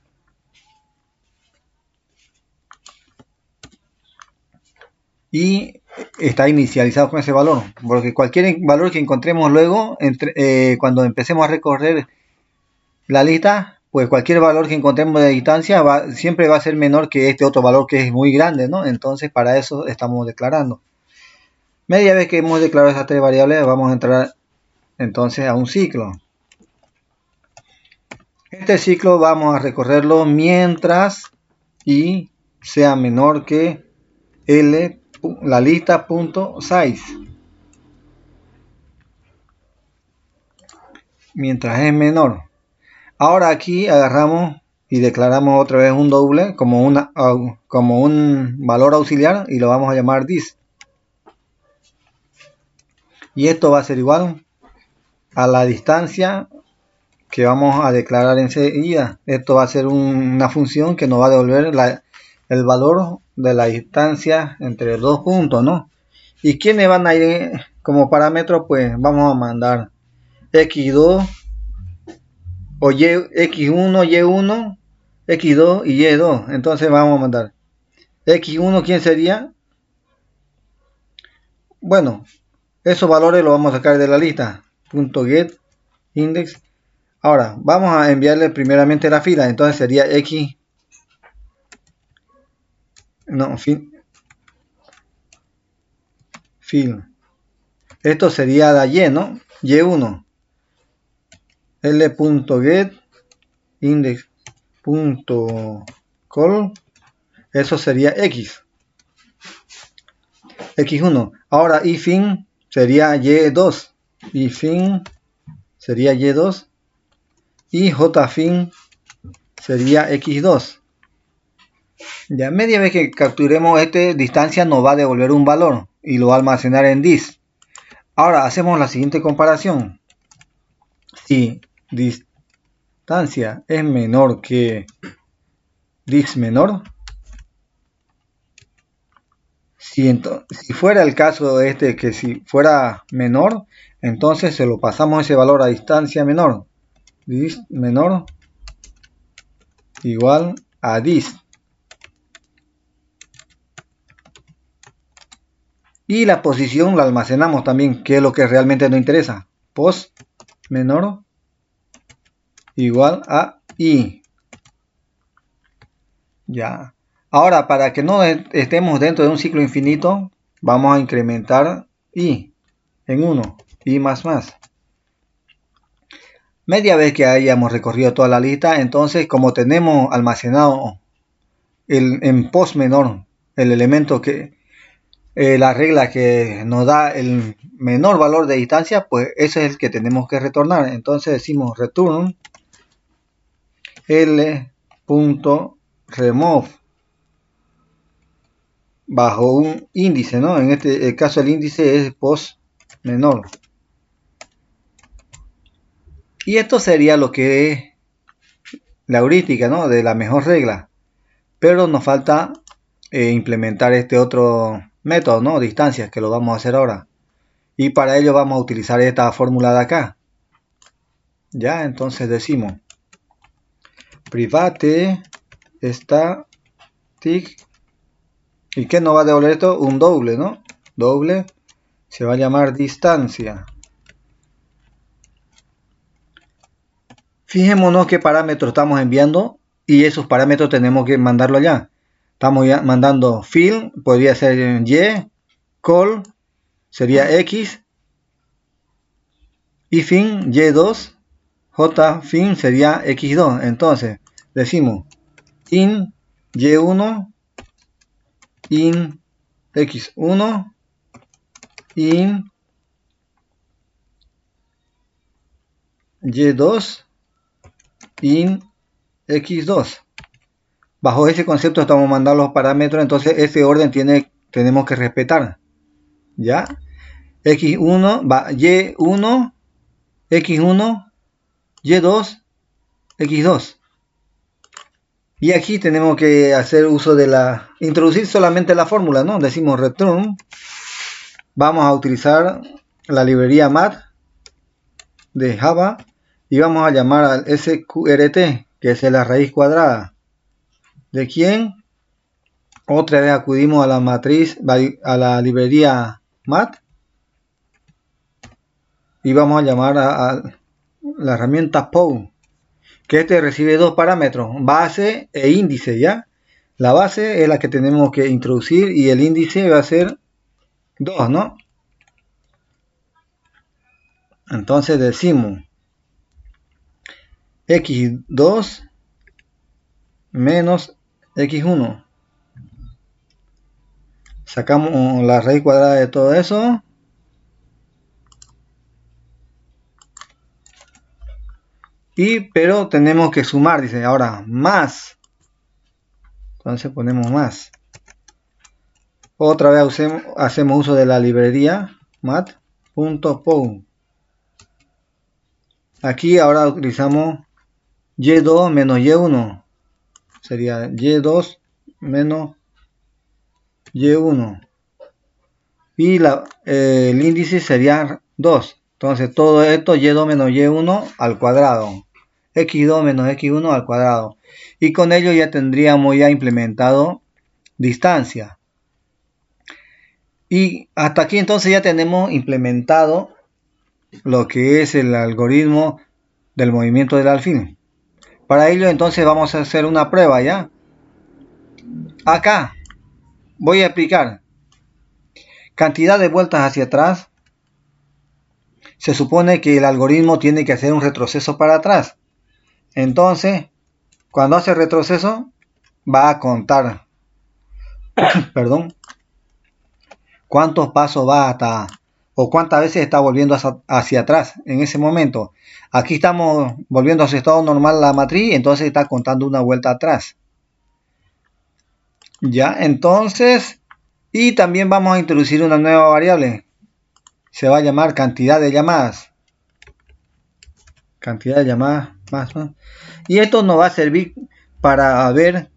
y está inicializado con ese valor, porque cualquier valor que encontremos luego cuando empecemos a recorrer la lista, pues cualquier valor que encontremos de distancia siempre va a ser menor que este otro valor que es muy grande, ¿no? Entonces para eso estamos declarando. Media vez que hemos declarado esas tres variables, vamos a entrar entonces a un ciclo. Este ciclo vamos a recorrerlo mientras i sea menor que l la lista punto size. Mientras es menor. Ahora aquí agarramos y declaramos otra vez un doble como un valor auxiliar y lo vamos a llamar this. Y esto va a ser igual a la distancia que vamos a declarar enseguida. Esto va a ser una función que nos va a devolver el valor de la distancia entre dos puntos, ¿no? ¿Y quiénes van a ir como parámetro? Pues vamos a mandar x2 o x1, y1, x2 y y2. Entonces vamos a mandar x1, ¿quién sería? Bueno, esos valores los vamos a sacar de la lista. .get index. Ahora vamos a enviarle primeramente la fila. Entonces sería x. No, fil. Esto sería la y, ¿no? y1. l.get index.call. Eso sería x. x1. Ahora ifin sería y2. Ifin sería y2. Y jfin sería x2. Ya media vez que capturemos esta distancia nos va a devolver un valor y lo va a almacenar en this. Ahora hacemos la siguiente comparación. Si distancia es menor que this menor, si fuera el caso que si fuera menor, entonces se lo pasamos ese valor a distancia menor. This menor igual a this. Y la posición la almacenamos también, que es lo que realmente nos interesa. Post menor igual a i. Ya. Ahora, para que no estemos dentro de un ciclo infinito, vamos a incrementar i en 1, i más más. Media vez que hayamos recorrido toda la lista, entonces como tenemos almacenado en post menor el elemento que la regla que nos da el menor valor de distancia, pues ese es el que tenemos que retornar. Entonces decimos return l.remove bajo un índice, ¿no? En este caso el índice es post menor. Y esto sería lo que es la heurística, ¿no? De la mejor regla. Pero nos falta implementar este otro método, ¿no? Distancias, que lo vamos a hacer ahora. Y para ello vamos a utilizar esta fórmula de acá. Ya, entonces decimos private static. ¿Y qué nos va a devolver esto? Un doble, ¿no? Doble se va a llamar distancia. Fijémonos qué parámetros estamos enviando y esos parámetros tenemos que mandarlo allá. Estamos ya mandando fill, podría ser y, call sería x, y fin y2, j fin sería x2. Entonces decimos in y1, in x1, in y2, in x2. Bajo ese concepto estamos mandando los parámetros, entonces ese orden tenemos que respetar. ¿Ya? x1 va y1, x1, y2, x2. Y aquí tenemos que hacer uso de introducir solamente la fórmula, ¿no? Decimos return. Vamos a utilizar la librería math de Java y vamos a llamar al sqrt, que es la raíz cuadrada. ¿De quién? Otra vez acudimos a la matriz, a la librería math y vamos a llamar a la herramienta pow, que recibe dos parámetros, base e índice. Ya la base es la que tenemos que introducir y el índice va a ser 2, ¿no? Entonces decimos x2 menos x1. Sacamos la raíz cuadrada de todo eso. Pero tenemos que sumar, dice ahora más. Entonces ponemos más. Otra vez hacemos uso de la librería math.pow. Aquí ahora utilizamos y2 menos y1. Sería y2 menos y1. Y el índice sería 2. Entonces todo esto y2 menos y1 al cuadrado. x2 menos x1 al cuadrado. Y con ello ya tendríamos ya implementado distancia. Y hasta aquí entonces ya tenemos implementado lo que es el algoritmo del movimiento del alfil. Para ello entonces vamos a hacer una prueba, ¿ya? Acá voy a aplicar cantidad de vueltas hacia atrás. Se supone que el algoritmo tiene que hacer un retroceso para atrás. Entonces, cuando hace retroceso, va a contar perdón, cuántos pasos va hasta, o cuántas veces está volviendo hacia atrás en ese momento. Aquí estamos volviendo a su estado normal la matriz, entonces está contando una vuelta atrás. Ya, entonces, y también vamos a introducir una nueva variable. Se va a llamar cantidad de llamadas. Cantidad de llamadas más. Y esto nos va a servir para ver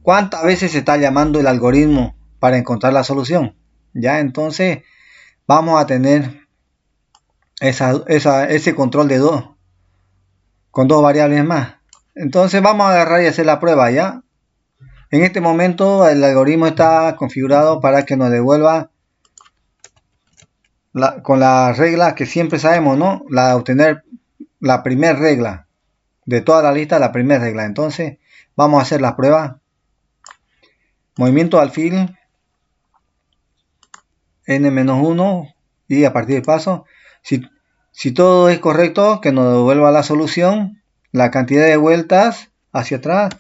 cuántas veces se está llamando el algoritmo para encontrar la solución. Ya, entonces vamos a tener ese control de dos, con dos variables más. Entonces vamos a agarrar y hacer la prueba, ¿ya? En este momento el algoritmo está configurado para que nos devuelva con la regla que siempre sabemos, ¿no? La de obtener la primera regla. De toda la lista, la primera regla. Entonces, vamos a hacer la prueba. Movimiento de alfil. N-1. Y a partir del paso. Si todo es correcto, que nos devuelva la solución. La cantidad de vueltas hacia atrás.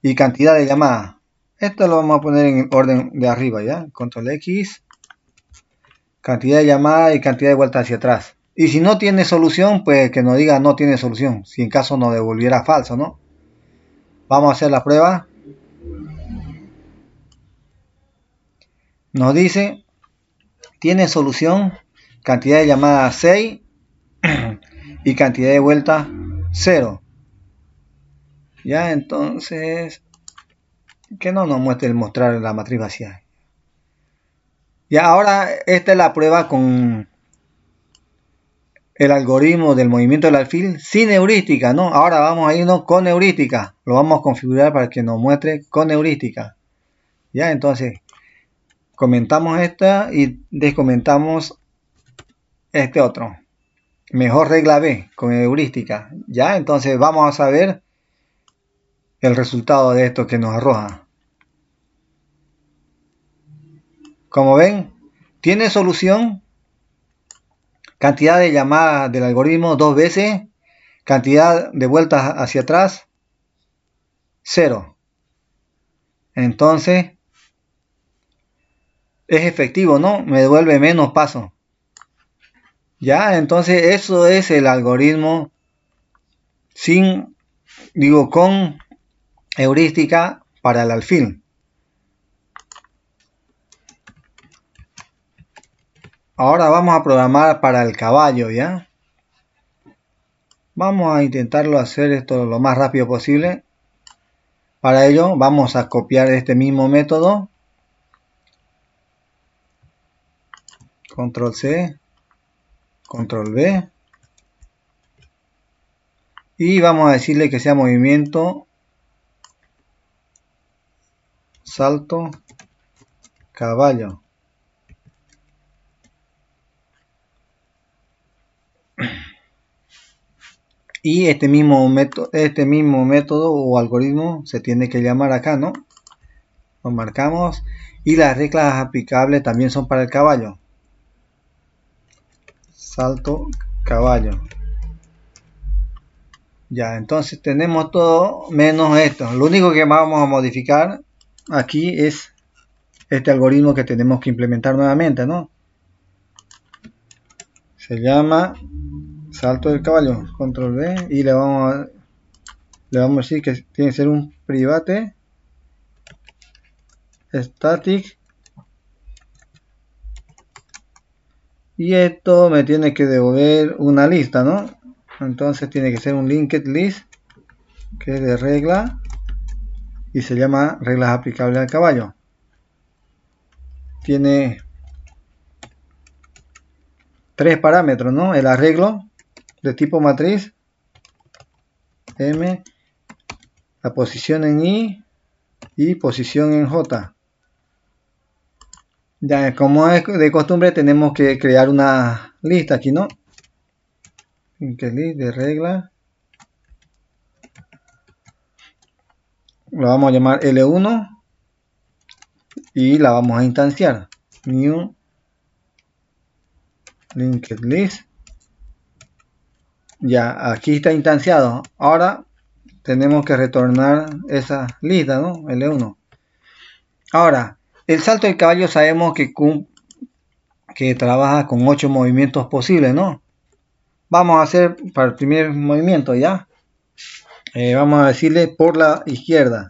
Y cantidad de llamadas. Esto lo vamos a poner en orden de arriba, ¿ya? Control X. Cantidad de llamadas y cantidad de vueltas hacia atrás. Y si no tiene solución, pues que nos diga no tiene solución. Si en caso nos devolviera falso, ¿no? Vamos a hacer la prueba. Nos dice, tiene solución, cantidad de llamadas 6 y cantidad de vueltas 0. Ya, entonces, que no nos muestre el mostrar la matriz vacía. Ya, ahora esta es la prueba con el algoritmo del movimiento del alfil sin heurística, ¿no? Ahora vamos a irnos con heurística. Lo vamos a configurar para que nos muestre con heurística. Ya, entonces, comentamos esta y descomentamos este otro. Mejor regla B con heurística. Ya, entonces vamos a saber el resultado de esto que nos arroja. Como ven, tiene solución. Cantidad de llamadas del algoritmo 2 veces. Cantidad de vueltas hacia atrás 0. Entonces es efectivo, ¿no? Me devuelve menos pasos. Ya, entonces eso es el algoritmo con heurística para el alfil. Ahora vamos a programar para el caballo, ¿ya? Vamos a intentarlo hacer esto lo más rápido posible. Para ello vamos a copiar este mismo método. Control C, Control V. Y vamos a decirle que sea movimiento, salto, caballo. Y este mismo método o algoritmo se tiene que llamar acá, ¿no? Lo marcamos. Y las reglas aplicables también son para el caballo. Salto, caballo. Ya, entonces tenemos todo menos esto. Lo único que vamos a modificar aquí es este algoritmo que tenemos que implementar nuevamente, ¿no? Se llama salto del caballo. Control V y le vamos a decir que tiene que ser un private static. Y esto me tiene que devolver una lista, ¿no? Entonces tiene que ser un linked list, que es de regla, y se llama reglas aplicables al caballo. Tiene 3 parámetros, ¿no? El arreglo de tipo matriz, M, la posición en I y posición en J. Ya, como es de costumbre, tenemos que crear una lista aquí, ¿no? Linked list de regla. Lo vamos a llamar L1 y la vamos a instanciar. New linked list. Ya, aquí está instanciado. Ahora tenemos que retornar esa lista, ¿no? L1. Ahora, el salto del caballo sabemos que trabaja con 8 movimientos posibles, ¿no? Vamos a hacer para el primer movimiento, ¿ya? Vamos a decirle por la izquierda.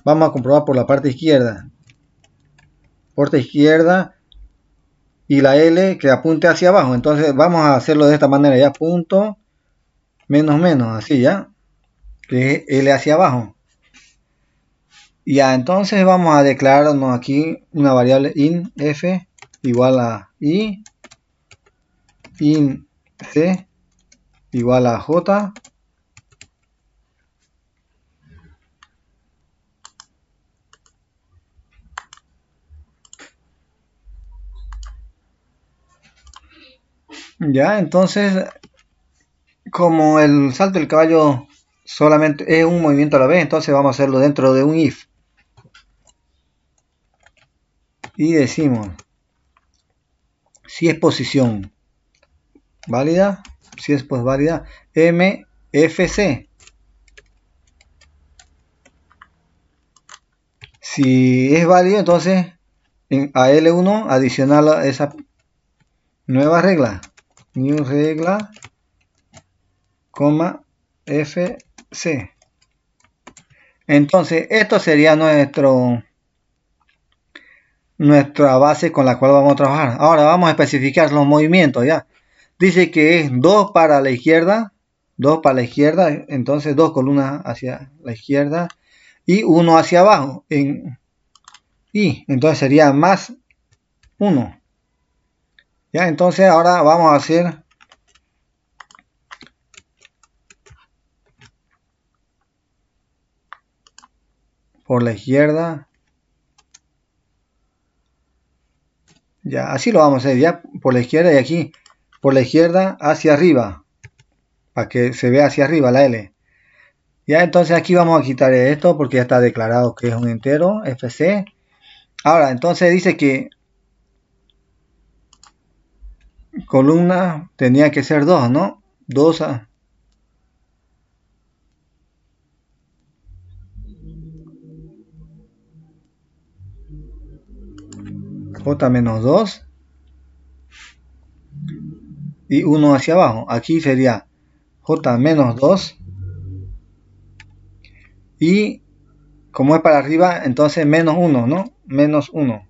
Vamos a comprobar por la parte izquierda. Puerta izquierda y la L que apunte hacia abajo. Entonces vamos a hacerlo de esta manera, ya, punto, menos, menos, así, ya, que es L hacia abajo. Ya, entonces vamos a declararnos aquí una variable in f igual a i, in c igual a j, Ya, entonces, como el salto del caballo solamente es un movimiento a la vez, entonces vamos a hacerlo dentro de un if. Y decimos, si es posición válida, si es pues válida, MFC. Si es válido, entonces a L1 adicional a esa nueva regla, new regla, coma, FC. Entonces, esto sería nuestra base con la cual vamos a trabajar. Ahora vamos a especificar los movimientos, ya. Dice que es 2 para la izquierda, 2 para la izquierda, entonces 2 columnas hacia la izquierda y 1 hacia abajo. Y entonces sería más 1. Ya, entonces ahora vamos a hacer por la izquierda. Ya, así lo vamos a hacer, ya por la izquierda y aquí por la izquierda hacia arriba, para que se vea hacia arriba la L. Ya, entonces aquí vamos a quitar esto porque ya está declarado que es un entero, FC. Ahora, entonces dice que columna tenía que ser 2, ¿no? 2 a... J menos 2 y 1 hacia abajo. Aquí sería J menos 2 y como es para arriba, entonces menos 1, ¿no? Menos 1.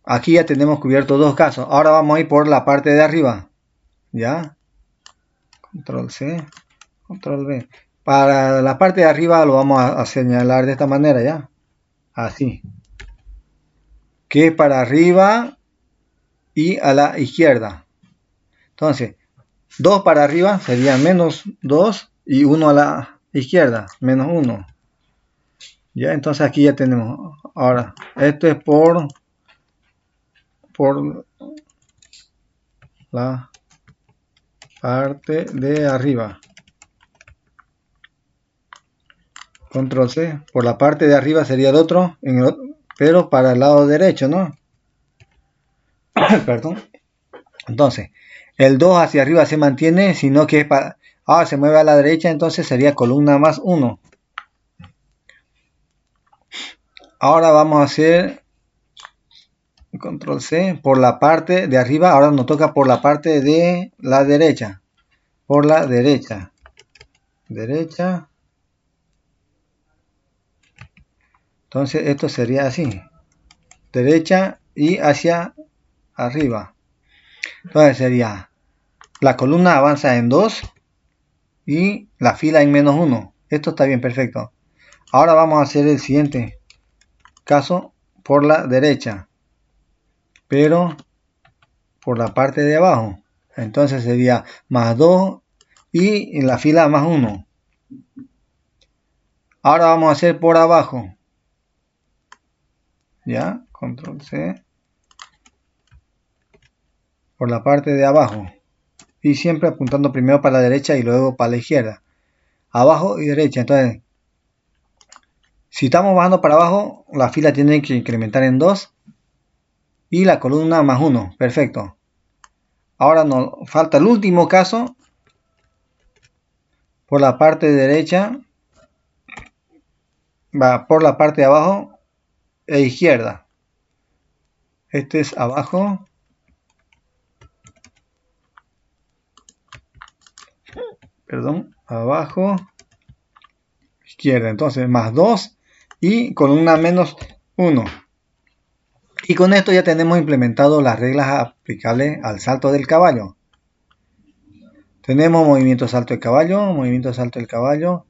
Aquí ya tenemos cubierto dos casos. Ahora vamos a ir por la parte de arriba. ¿Ya? Control C, Control V. Para la parte de arriba lo vamos a señalar de esta manera, ¿ya? Así. Que es para arriba y a la izquierda. Entonces, 2 para arriba sería menos 2 y 1 a la izquierda, menos 1. Ya, entonces aquí ya tenemos. Ahora, esto es por la parte de arriba. Control C. Por la parte de arriba sería el otro, pero para el lado derecho, ¿no? Perdón. Entonces, el 2 hacia arriba se mantiene, sino que para... Ahora se mueve a la derecha, entonces sería columna más 1. Ahora vamos a hacer control C por la parte de arriba. Ahora nos toca por la parte de la derecha. Por la derecha. Derecha. Entonces esto sería así. Derecha y hacia arriba. Entonces sería la columna avanza en 2 y la fila en menos 1. Esto está bien, perfecto. Ahora vamos a hacer el siguiente caso por la derecha, pero por la parte de abajo. Entonces sería más 2 y en la fila más 1. Ahora vamos a hacer por abajo. Ya, control C. Por la parte de abajo. Y siempre apuntando primero para la derecha y luego para la izquierda. Abajo y derecha. Entonces, si estamos bajando para abajo, la fila tiene que incrementar en 2. Y la columna más 1. Perfecto. Ahora nos falta el último caso. Por la parte derecha. Va por la parte de abajo e izquierda. Este es abajo. Perdón. Abajo. Izquierda. Entonces, más 2. Y columna menos 1. Y con esto ya tenemos implementado las reglas aplicables al salto del caballo. Tenemos movimiento salto del caballo, movimiento salto del caballo.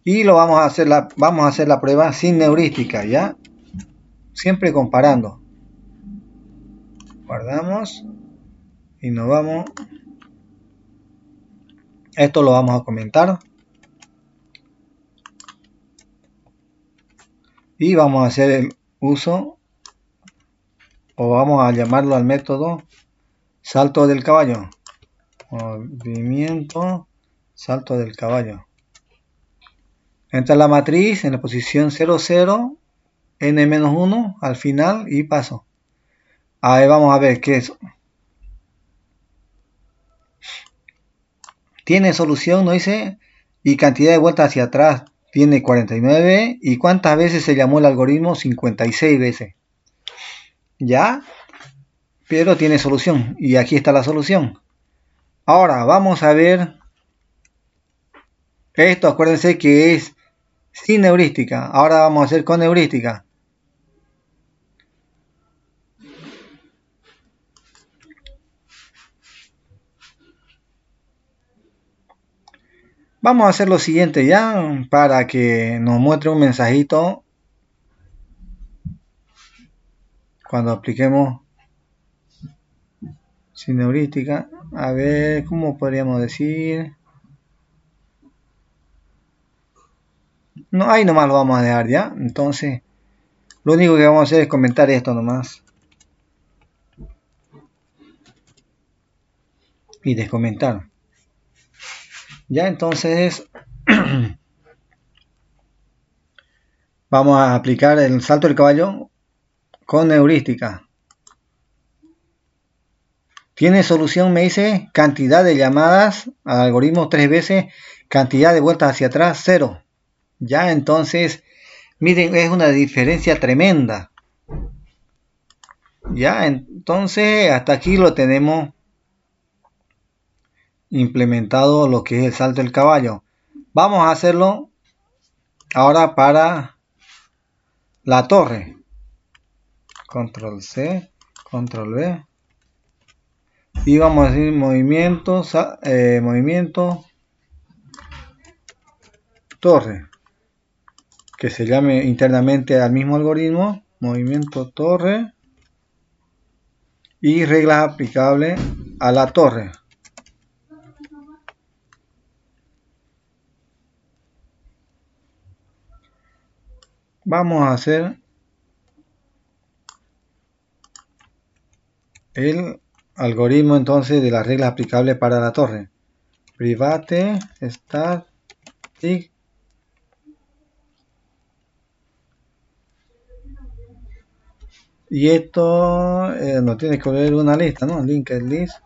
Y vamos a hacer la prueba sin heurística, ¿ya? Siempre comparando. Guardamos. Y nos vamos. Esto lo vamos a comentar. Y vamos a hacer el uso. O vamos a llamarlo al método salto del caballo. Movimiento, salto del caballo. Entra la matriz en la posición 0, 0, n-1 al final y paso. Ahí vamos a ver qué es. Tiene solución, ¿no dice? Y cantidad de vueltas hacia atrás tiene 49. ¿Y cuántas veces se llamó el algoritmo? 56 veces. ¿Ya? Pero tiene solución. Y aquí está la solución. Ahora vamos a ver. Esto acuérdense que es sin heurística. Ahora vamos a hacer con heurística. Vamos a hacer lo siguiente ya para que nos muestre un mensajito cuando apliquemos sin heurística. A ver, ¿cómo podríamos decir? No, ahí nomás lo vamos a dejar ya. Entonces, lo único que vamos a hacer es comentar esto nomás. Y descomentar. Ya, entonces vamos a aplicar el salto del caballo con heurística. Tiene solución, me dice, cantidad de llamadas al algoritmo 3 veces, cantidad de vueltas hacia atrás 0. Ya, entonces, miren, es una diferencia tremenda. Ya, entonces, hasta aquí lo tenemos implementado lo que es el salto del caballo. Vamos a hacerlo ahora para la torre. Control C, Control V. Y vamos a decir movimiento, movimiento torre. Que se llame internamente al mismo algoritmo. Movimiento torre. Y reglas aplicables a la torre. Vamos a hacer el algoritmo entonces de las reglas aplicables para la torre. Private, static. Y esto nos tiene que ver una lista, ¿no? Linked list.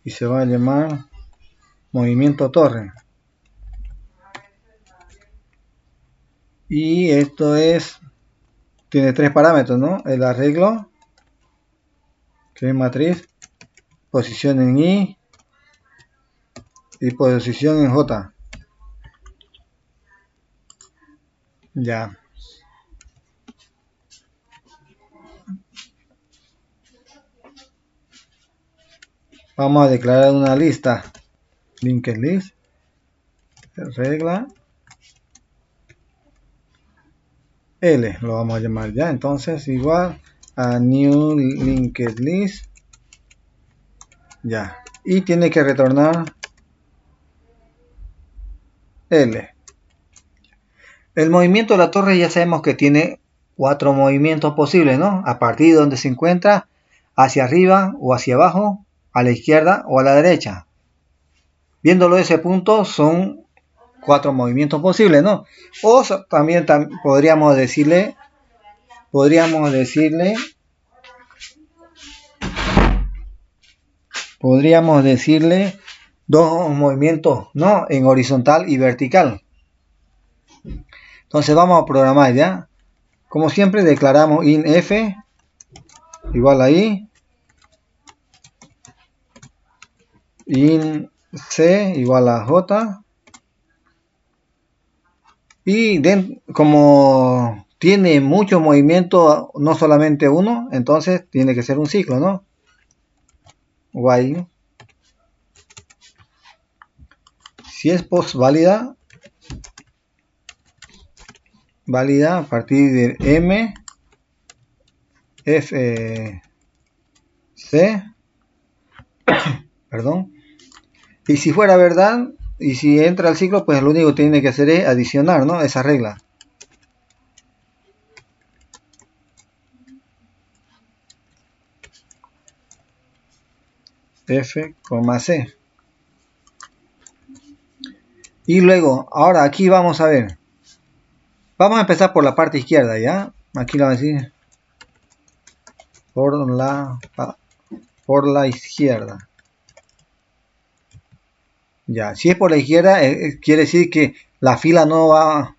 Y se va a llamar movimiento torre. Y esto es, tiene 3 parámetros, ¿no? El arreglo, que es matriz, posición en I y posición en J. Ya. Vamos a declarar una lista. Linked list. Regla. L lo vamos a llamar ya. Entonces igual a new linked list. Ya. Y tiene que retornar L. El movimiento de la torre ya sabemos que tiene 4 movimientos posibles, ¿no? A partir de donde se encuentra, hacia arriba o hacia abajo, a la izquierda o a la derecha. Viéndolo de ese punto, son 4 movimientos posibles, ¿no? O también podríamos decirle dos movimientos, ¿no? En horizontal y vertical. Entonces vamos a programar ya. Como siempre declaramos in f igual a i, in c igual a j, y como tiene mucho movimiento, no solamente uno, entonces tiene que ser un ciclo, ¿no? While. Si es post válida a partir de m f c perdón, y si fuera verdad y si entra al ciclo, pues lo único que tiene que hacer es adicionar, ¿no? Esa regla. F, C. Y luego, ahora aquí vamos a ver. Vamos a empezar por la parte izquierda, ¿ya? Aquí lo vamos a decir. Por la izquierda. Ya, si es por la izquierda, quiere decir que la fila no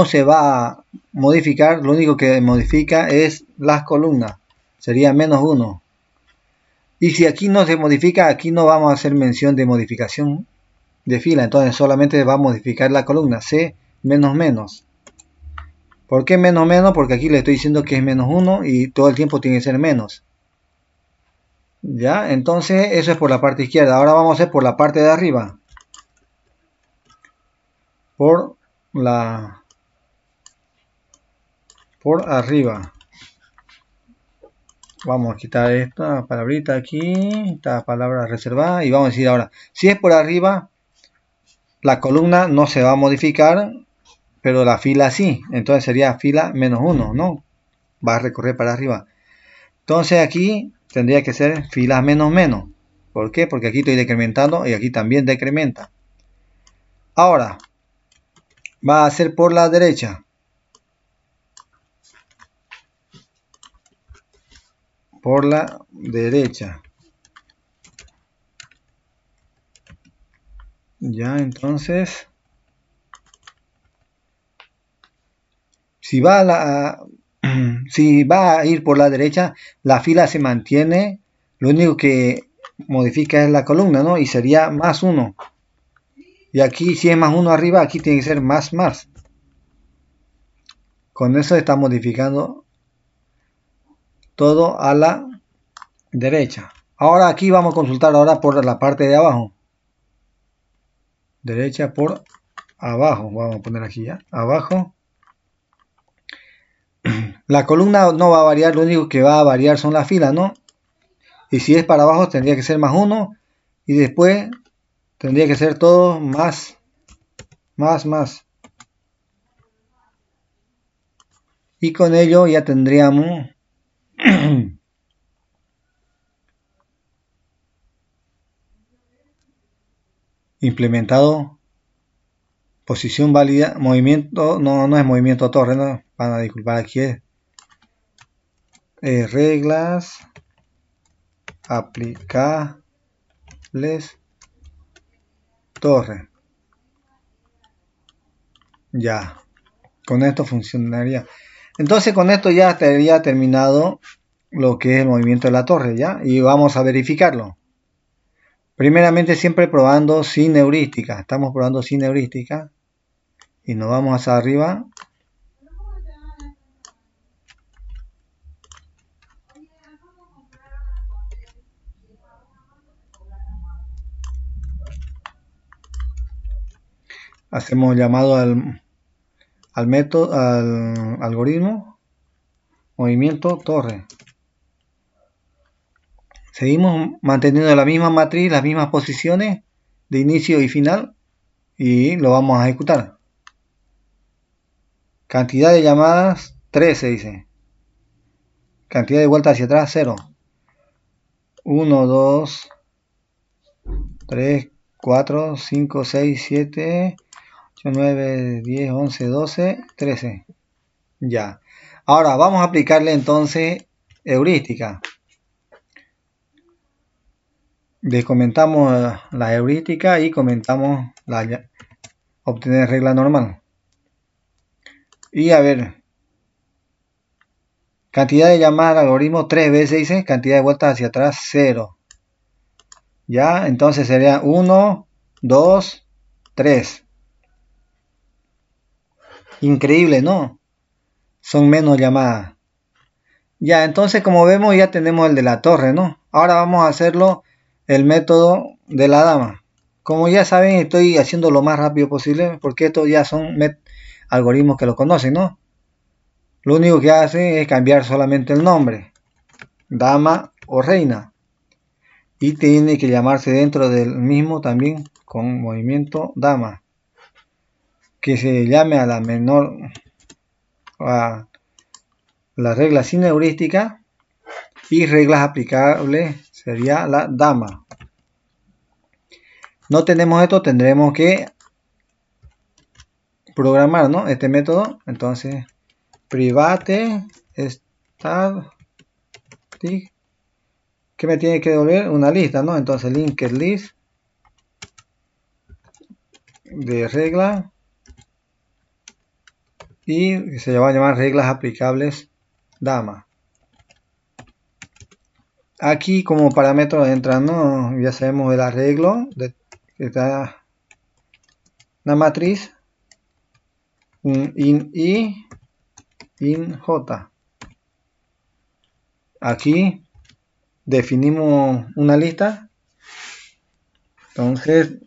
se va a modificar. Lo único que modifica es las columnas. Sería -1. Y si aquí no se modifica, aquí no vamos a hacer mención de modificación de fila. Entonces solamente va a modificar la columna. C menos. ¿Por qué menos? Porque aquí le estoy diciendo que es -1 y todo el tiempo tiene que ser menos. Ya, entonces eso es por la parte izquierda. Ahora vamos a hacer por la parte de arriba. Por arriba. Vamos a quitar esta palabrita aquí, esta palabra reservada, y vamos a decir ahora, si es por arriba, la columna no se va a modificar, pero la fila sí. Entonces sería fila -1, ¿no? Va a recorrer para arriba. Entonces aquí tendría que ser fila menos. ¿Por qué? Porque aquí estoy decrementando y aquí también decrementa. Ahora, va a ser por la derecha. Por la derecha. Ya, entonces, si va a ir por la derecha, la fila se mantiene. Lo único que modifica es la columna, ¿no? Y sería +1. Y aquí, si es +1 arriba, aquí tiene que ser más. Con eso está modificando todo a la derecha. Ahora aquí vamos a consultar ahora por la parte de abajo. Derecha por abajo. Vamos a poner aquí ya. Abajo. La columna no va a variar. Lo único que va a variar son las filas, ¿no? Y si es para abajo tendría que ser +1. Y después tendría que ser todo más. Y con ello ya tendríamos implementado posición válida, movimiento, no es movimiento torre, no, van a disculpar, aquí es reglas aplicables torre. Ya, con esto funcionaría. Entonces con esto ya estaría terminado lo que es el movimiento de la torre, ¿ya? Y vamos a verificarlo. Primeramente siempre probando sin heurística. Estamos probando sin heurística. Y nos vamos hacia arriba. Hacemos llamado al método, al algoritmo, movimiento torre. Seguimos manteniendo la misma matriz, las mismas posiciones de inicio y final, y lo vamos a ejecutar. Cantidad de llamadas 3 se dice. Cantidad de vueltas hacia atrás 0. 1, 2, 3, 4, 5, 6, 7, 8, 9, 10, 11, 12, 13. Ya. Ahora vamos a aplicarle entonces heurística. Descomentamos la heurística y comentamos obtener regla normal. Y a ver, cantidad de llamadas al algoritmo 3 veces dice, cantidad de vueltas hacia atrás 0. Ya, entonces sería 1, 2, 3. Increíble, ¿no? Son menos llamadas. Ya, entonces como vemos ya tenemos el de la torre, ¿no? Ahora vamos a hacerlo el método de la dama. Como ya saben, estoy haciendo lo más rápido posible porque estos ya son algoritmos que lo conocen, ¿no? Lo único que hace es cambiar solamente el nombre, dama o reina. Y tiene que llamarse dentro del mismo también con movimiento dama. Que se llame a la menor, a la regla sin heurística y reglas aplicables sería la dama. No tenemos esto, tendremos que programar, ¿no? Este método. Entonces, private static, que me tiene que devolver una lista, ¿no? Entonces, linked list de regla y se va a llamar reglas aplicables dama. Aquí como parámetro entran, ¿no? Ya sabemos el arreglo de está una matriz, un in i, in j. Aquí definimos una lista, entonces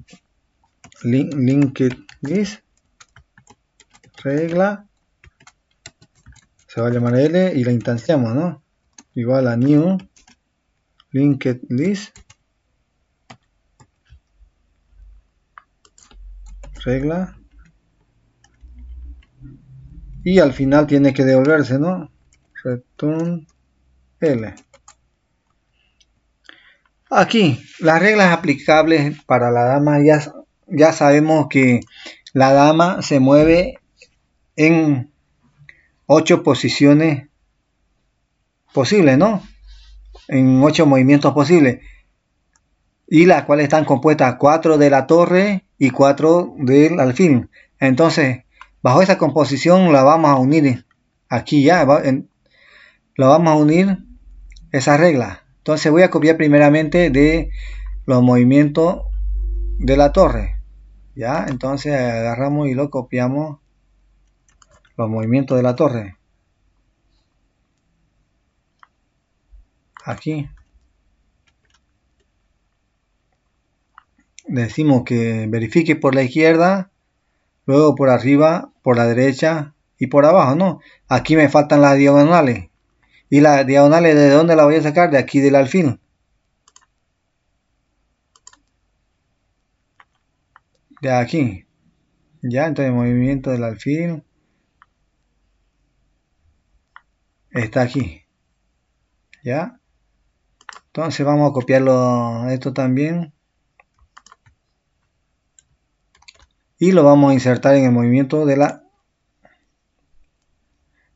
linked list regla se va a llamar L y la instanciamos, ¿no? Igual a new linked list regla y al final tiene que devolverse, ¿no? Return L. Aquí las reglas aplicables para la dama, ya sabemos que la dama se mueve en 8 posiciones posibles, ¿no? En 8 movimientos posibles, y las cuales están compuestas 4 de la torre y 4 del alfil. Entonces, bajo esa composición la vamos a unir aquí ya, la vamos a unir esa regla. Entonces voy a copiar primeramente de los movimientos de la torre, ya. Entonces agarramos y lo copiamos los movimientos de la torre aquí. Decimos que verifique por la izquierda, luego por arriba, por la derecha y por abajo, ¿no? Aquí me faltan las diagonales. ¿Y las diagonales de dónde las voy a sacar? De aquí del alfil. De aquí. Ya, entonces el movimiento del alfil está aquí. Ya. Entonces vamos a copiarlo esto también. Y lo vamos a insertar en el movimiento de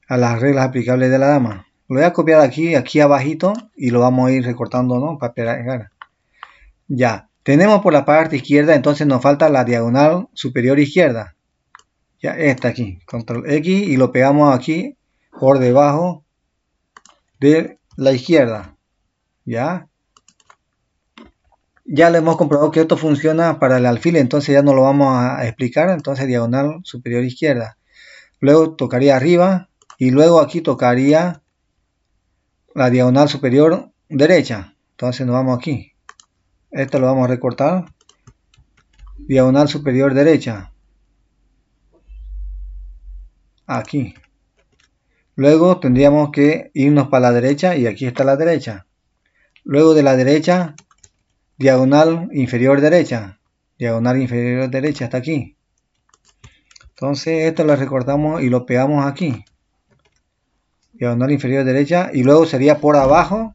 a las reglas aplicables de la dama. Lo voy a copiar aquí abajito y lo vamos a ir recortando, ¿no? Para pegar. Ya. Tenemos por la parte izquierda, entonces nos falta la diagonal superior izquierda. Ya, esta aquí. Control X y lo pegamos aquí por debajo de la izquierda. Ya. Ya le hemos comprobado que esto funciona para el alfil, entonces ya no lo vamos a explicar. Entonces diagonal superior izquierda. Luego tocaría arriba y luego aquí tocaría la diagonal superior derecha. Entonces nos vamos aquí. Esto lo vamos a recortar. Diagonal superior derecha. Aquí. Luego tendríamos que irnos para la derecha y aquí está la derecha. Luego de la derecha, diagonal inferior derecha. Diagonal inferior derecha hasta aquí. Entonces esto lo recortamos y lo pegamos aquí. Diagonal inferior derecha y luego sería por abajo.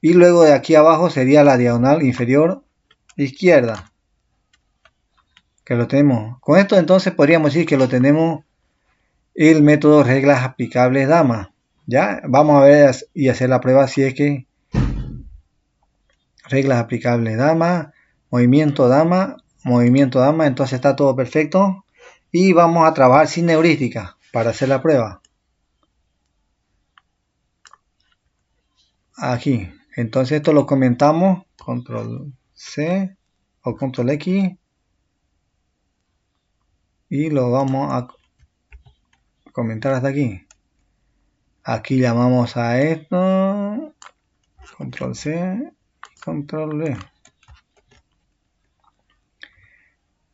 Y luego de aquí abajo sería la diagonal inferior izquierda. Que lo tenemos. Con esto entonces podríamos decir que lo tenemos el método reglas aplicables dama. Ya vamos a ver y hacer la prueba si es que reglas aplicables dama, movimiento dama, entonces está todo perfecto y vamos a trabajar sin heurística para hacer la prueba. Aquí, entonces esto lo comentamos, control C o control X y lo vamos a comentar hasta aquí. Aquí llamamos a esto control C, control V.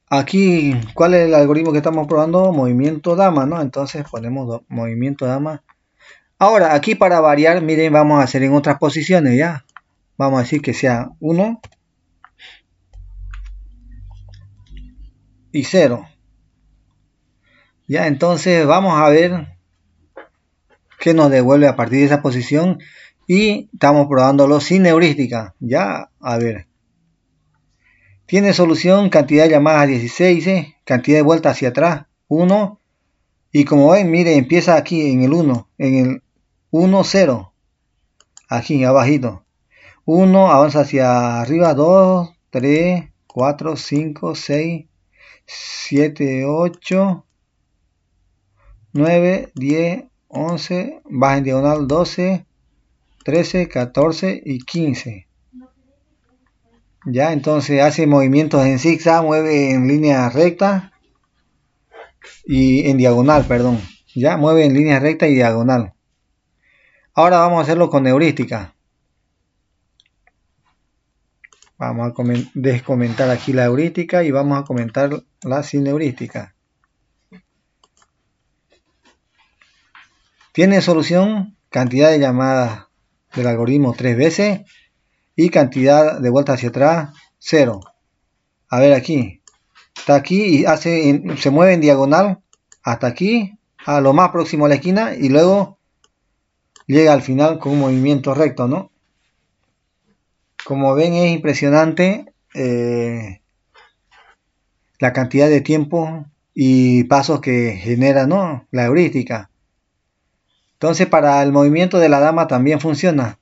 Aquí, ¿cuál es el algoritmo que estamos probando? Movimiento dama, ¿no? Entonces ponemos movimiento dama. Ahora, aquí para variar, miren, vamos a hacer en otras posiciones, ¿ya? Vamos a decir que sea 1 y 0. Ya, entonces vamos a ver qué nos devuelve a partir de esa posición y estamos probándolo sin heurística. Ya, a ver. Tiene solución, cantidad de llamadas 16, cantidad de vueltas hacia atrás 1. Y como ven, mire, empieza aquí en el 1, en el 1, 0. Aquí, abajito. 1, avanza hacia arriba, 2, 3, 4, 5, 6, 7, 8, 9, 10, 11, baja en diagonal 12, 13, 14 y 15. Ya, entonces hace movimientos en zigzag, mueve en línea recta y en diagonal, perdón. Ya, mueve en línea recta y diagonal. Ahora vamos a hacerlo con heurística. Vamos a descomentar aquí la heurística y vamos a comentar la sin heurística. Tiene solución, cantidad de llamadas del algoritmo 3 veces y cantidad de vueltas hacia atrás 0. A ver aquí, está aquí y se mueve en diagonal hasta aquí, a lo más próximo a la esquina y luego llega al final con un movimiento recto, ¿no? Como ven, es impresionante la cantidad de tiempo y pasos que genera, ¿no?, la heurística. Entonces, para el movimiento de la dama también funciona.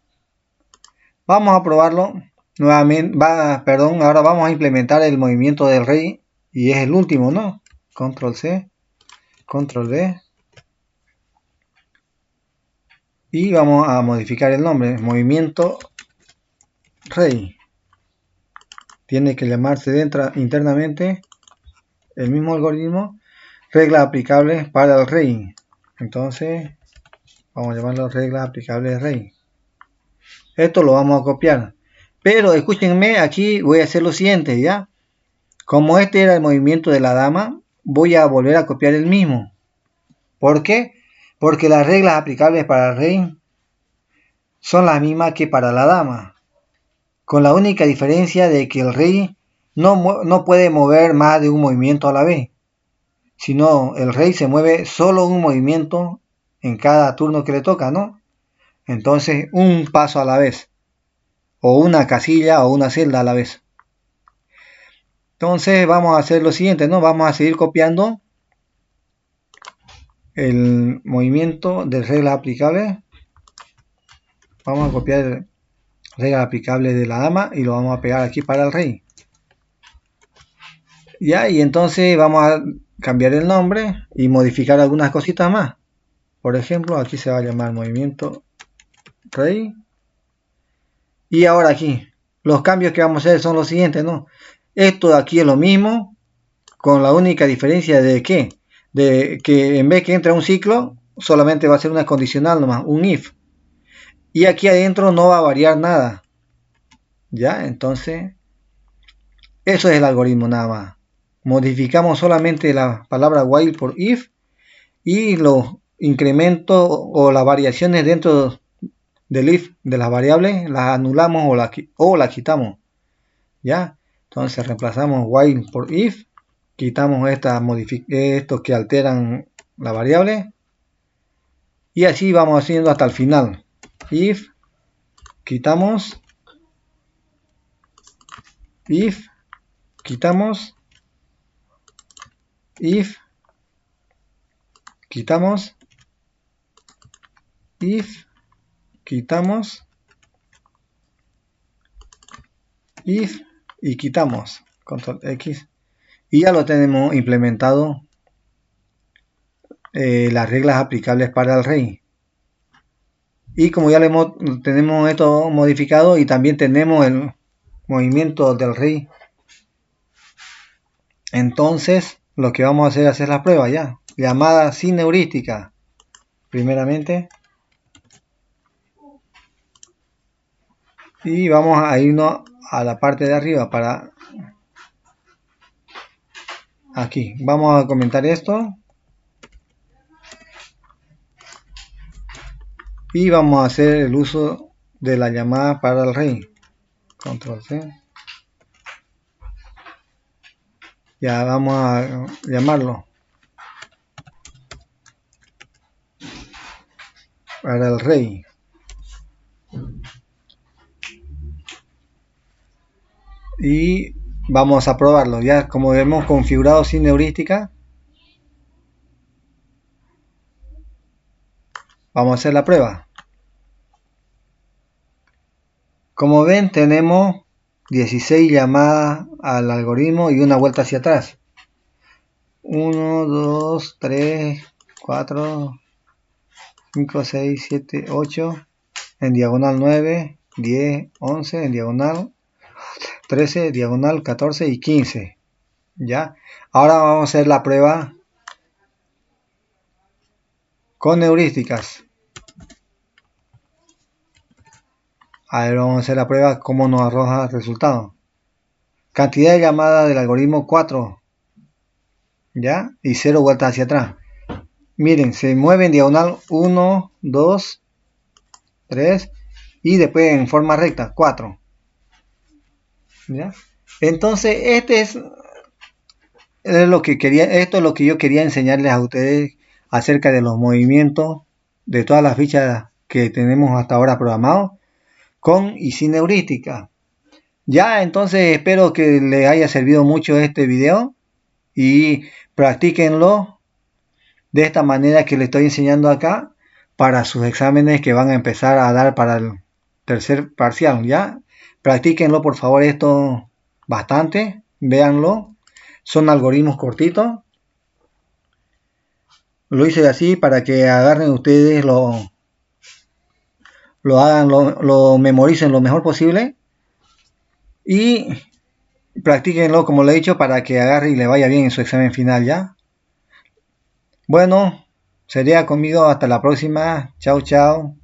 Vamos a probarlo nuevamente. Ahora vamos a implementar el movimiento del rey y es el último, ¿no? Control C, Control V. Y vamos a modificar el nombre, movimiento rey. Tiene que llamarse internamente el mismo algoritmo, reglas aplicables para el rey. Entonces, vamos a llamarlo reglas aplicables de rey. Esto lo vamos a copiar. Pero escúchenme, aquí voy a hacer lo siguiente, ¿ya? Como este era el movimiento de la dama, voy a volver a copiar el mismo. ¿Por qué? Porque las reglas aplicables para el rey son las mismas que para la dama, con la única diferencia de que el rey no puede mover más de un movimiento a la vez, sino el rey se mueve solo un movimiento en cada turno que le toca, ¿no? Entonces, un paso a la vez, o una casilla o una celda a la vez. Entonces, vamos a hacer lo siguiente, ¿no? Vamos a seguir copiando el movimiento de reglas aplicables. Vamos a copiar reglas aplicables de la dama y lo vamos a pegar aquí para el rey. Ya, y entonces vamos a cambiar el nombre y modificar algunas cositas más. Por ejemplo, aquí se va a llamar movimiento rey. Y ahora aquí, los cambios que vamos a hacer son los siguientes, ¿no? Esto de aquí es lo mismo, con la única diferencia de que en vez que entre un ciclo, solamente va a ser una condicional nomás, un if. Y aquí adentro no va a variar nada. Ya, entonces, eso es el algoritmo nada más. Modificamos solamente la palabra while por if y los incrementos o las variaciones dentro del if de las variables las anulamos o las quitamos. Ya, entonces reemplazamos while por if, quitamos estos que alteran la variable y así vamos haciendo hasta el final. If, quitamos, if, quitamos, if, quitamos, if, quitamos, if y quitamos, control X, y ya lo tenemos implementado las reglas aplicables para el rey. Y como ya tenemos esto modificado y también tenemos el movimiento del rey, entonces lo que vamos a hacer es hacer la prueba ya, llamada sin heurística. Primeramente, y vamos a irnos a la parte de arriba para aquí. Vamos a comentar esto y vamos a hacer el uso de la llamada para el rey. Control C. Ya vamos a llamarlo para el rey. Y vamos a probarlo. Ya como hemos configurado sin heurística, vamos a hacer la prueba. Como ven, tenemos 16 llamadas al algoritmo y una vuelta hacia atrás. 1, 2, 3, 4, 5, 6, 7, 8, en diagonal 9, 10, 11, en diagonal 13, diagonal 14 y 15. ¿Ya? Ahora vamos a hacer la prueba con heurísticas. A ver, vamos a hacer la prueba cómo nos arroja el resultado. Cantidad de llamadas del algoritmo 4. ¿Ya? Y 0 vueltas hacia atrás. Miren, se mueve en diagonal 1, 2, 3 y después en forma recta 4. ¿Ya? Entonces, esto es lo que yo quería enseñarles a ustedes acerca de los movimientos de todas las fichas que tenemos hasta ahora programados con y sin heurística. Ya, entonces espero que les haya servido mucho este video y practíquenlo de esta manera que les estoy enseñando acá para sus exámenes que van a empezar a dar para el tercer parcial. Ya, practíquenlo por favor esto bastante, véanlo, son algoritmos cortitos. Lo hice así para que agarren ustedes, lo hagan, lo memoricen lo mejor posible y practíquenlo como le he dicho para que agarre y le vaya bien en su examen final. Ya, bueno, sería conmigo hasta la próxima. Chao, chao.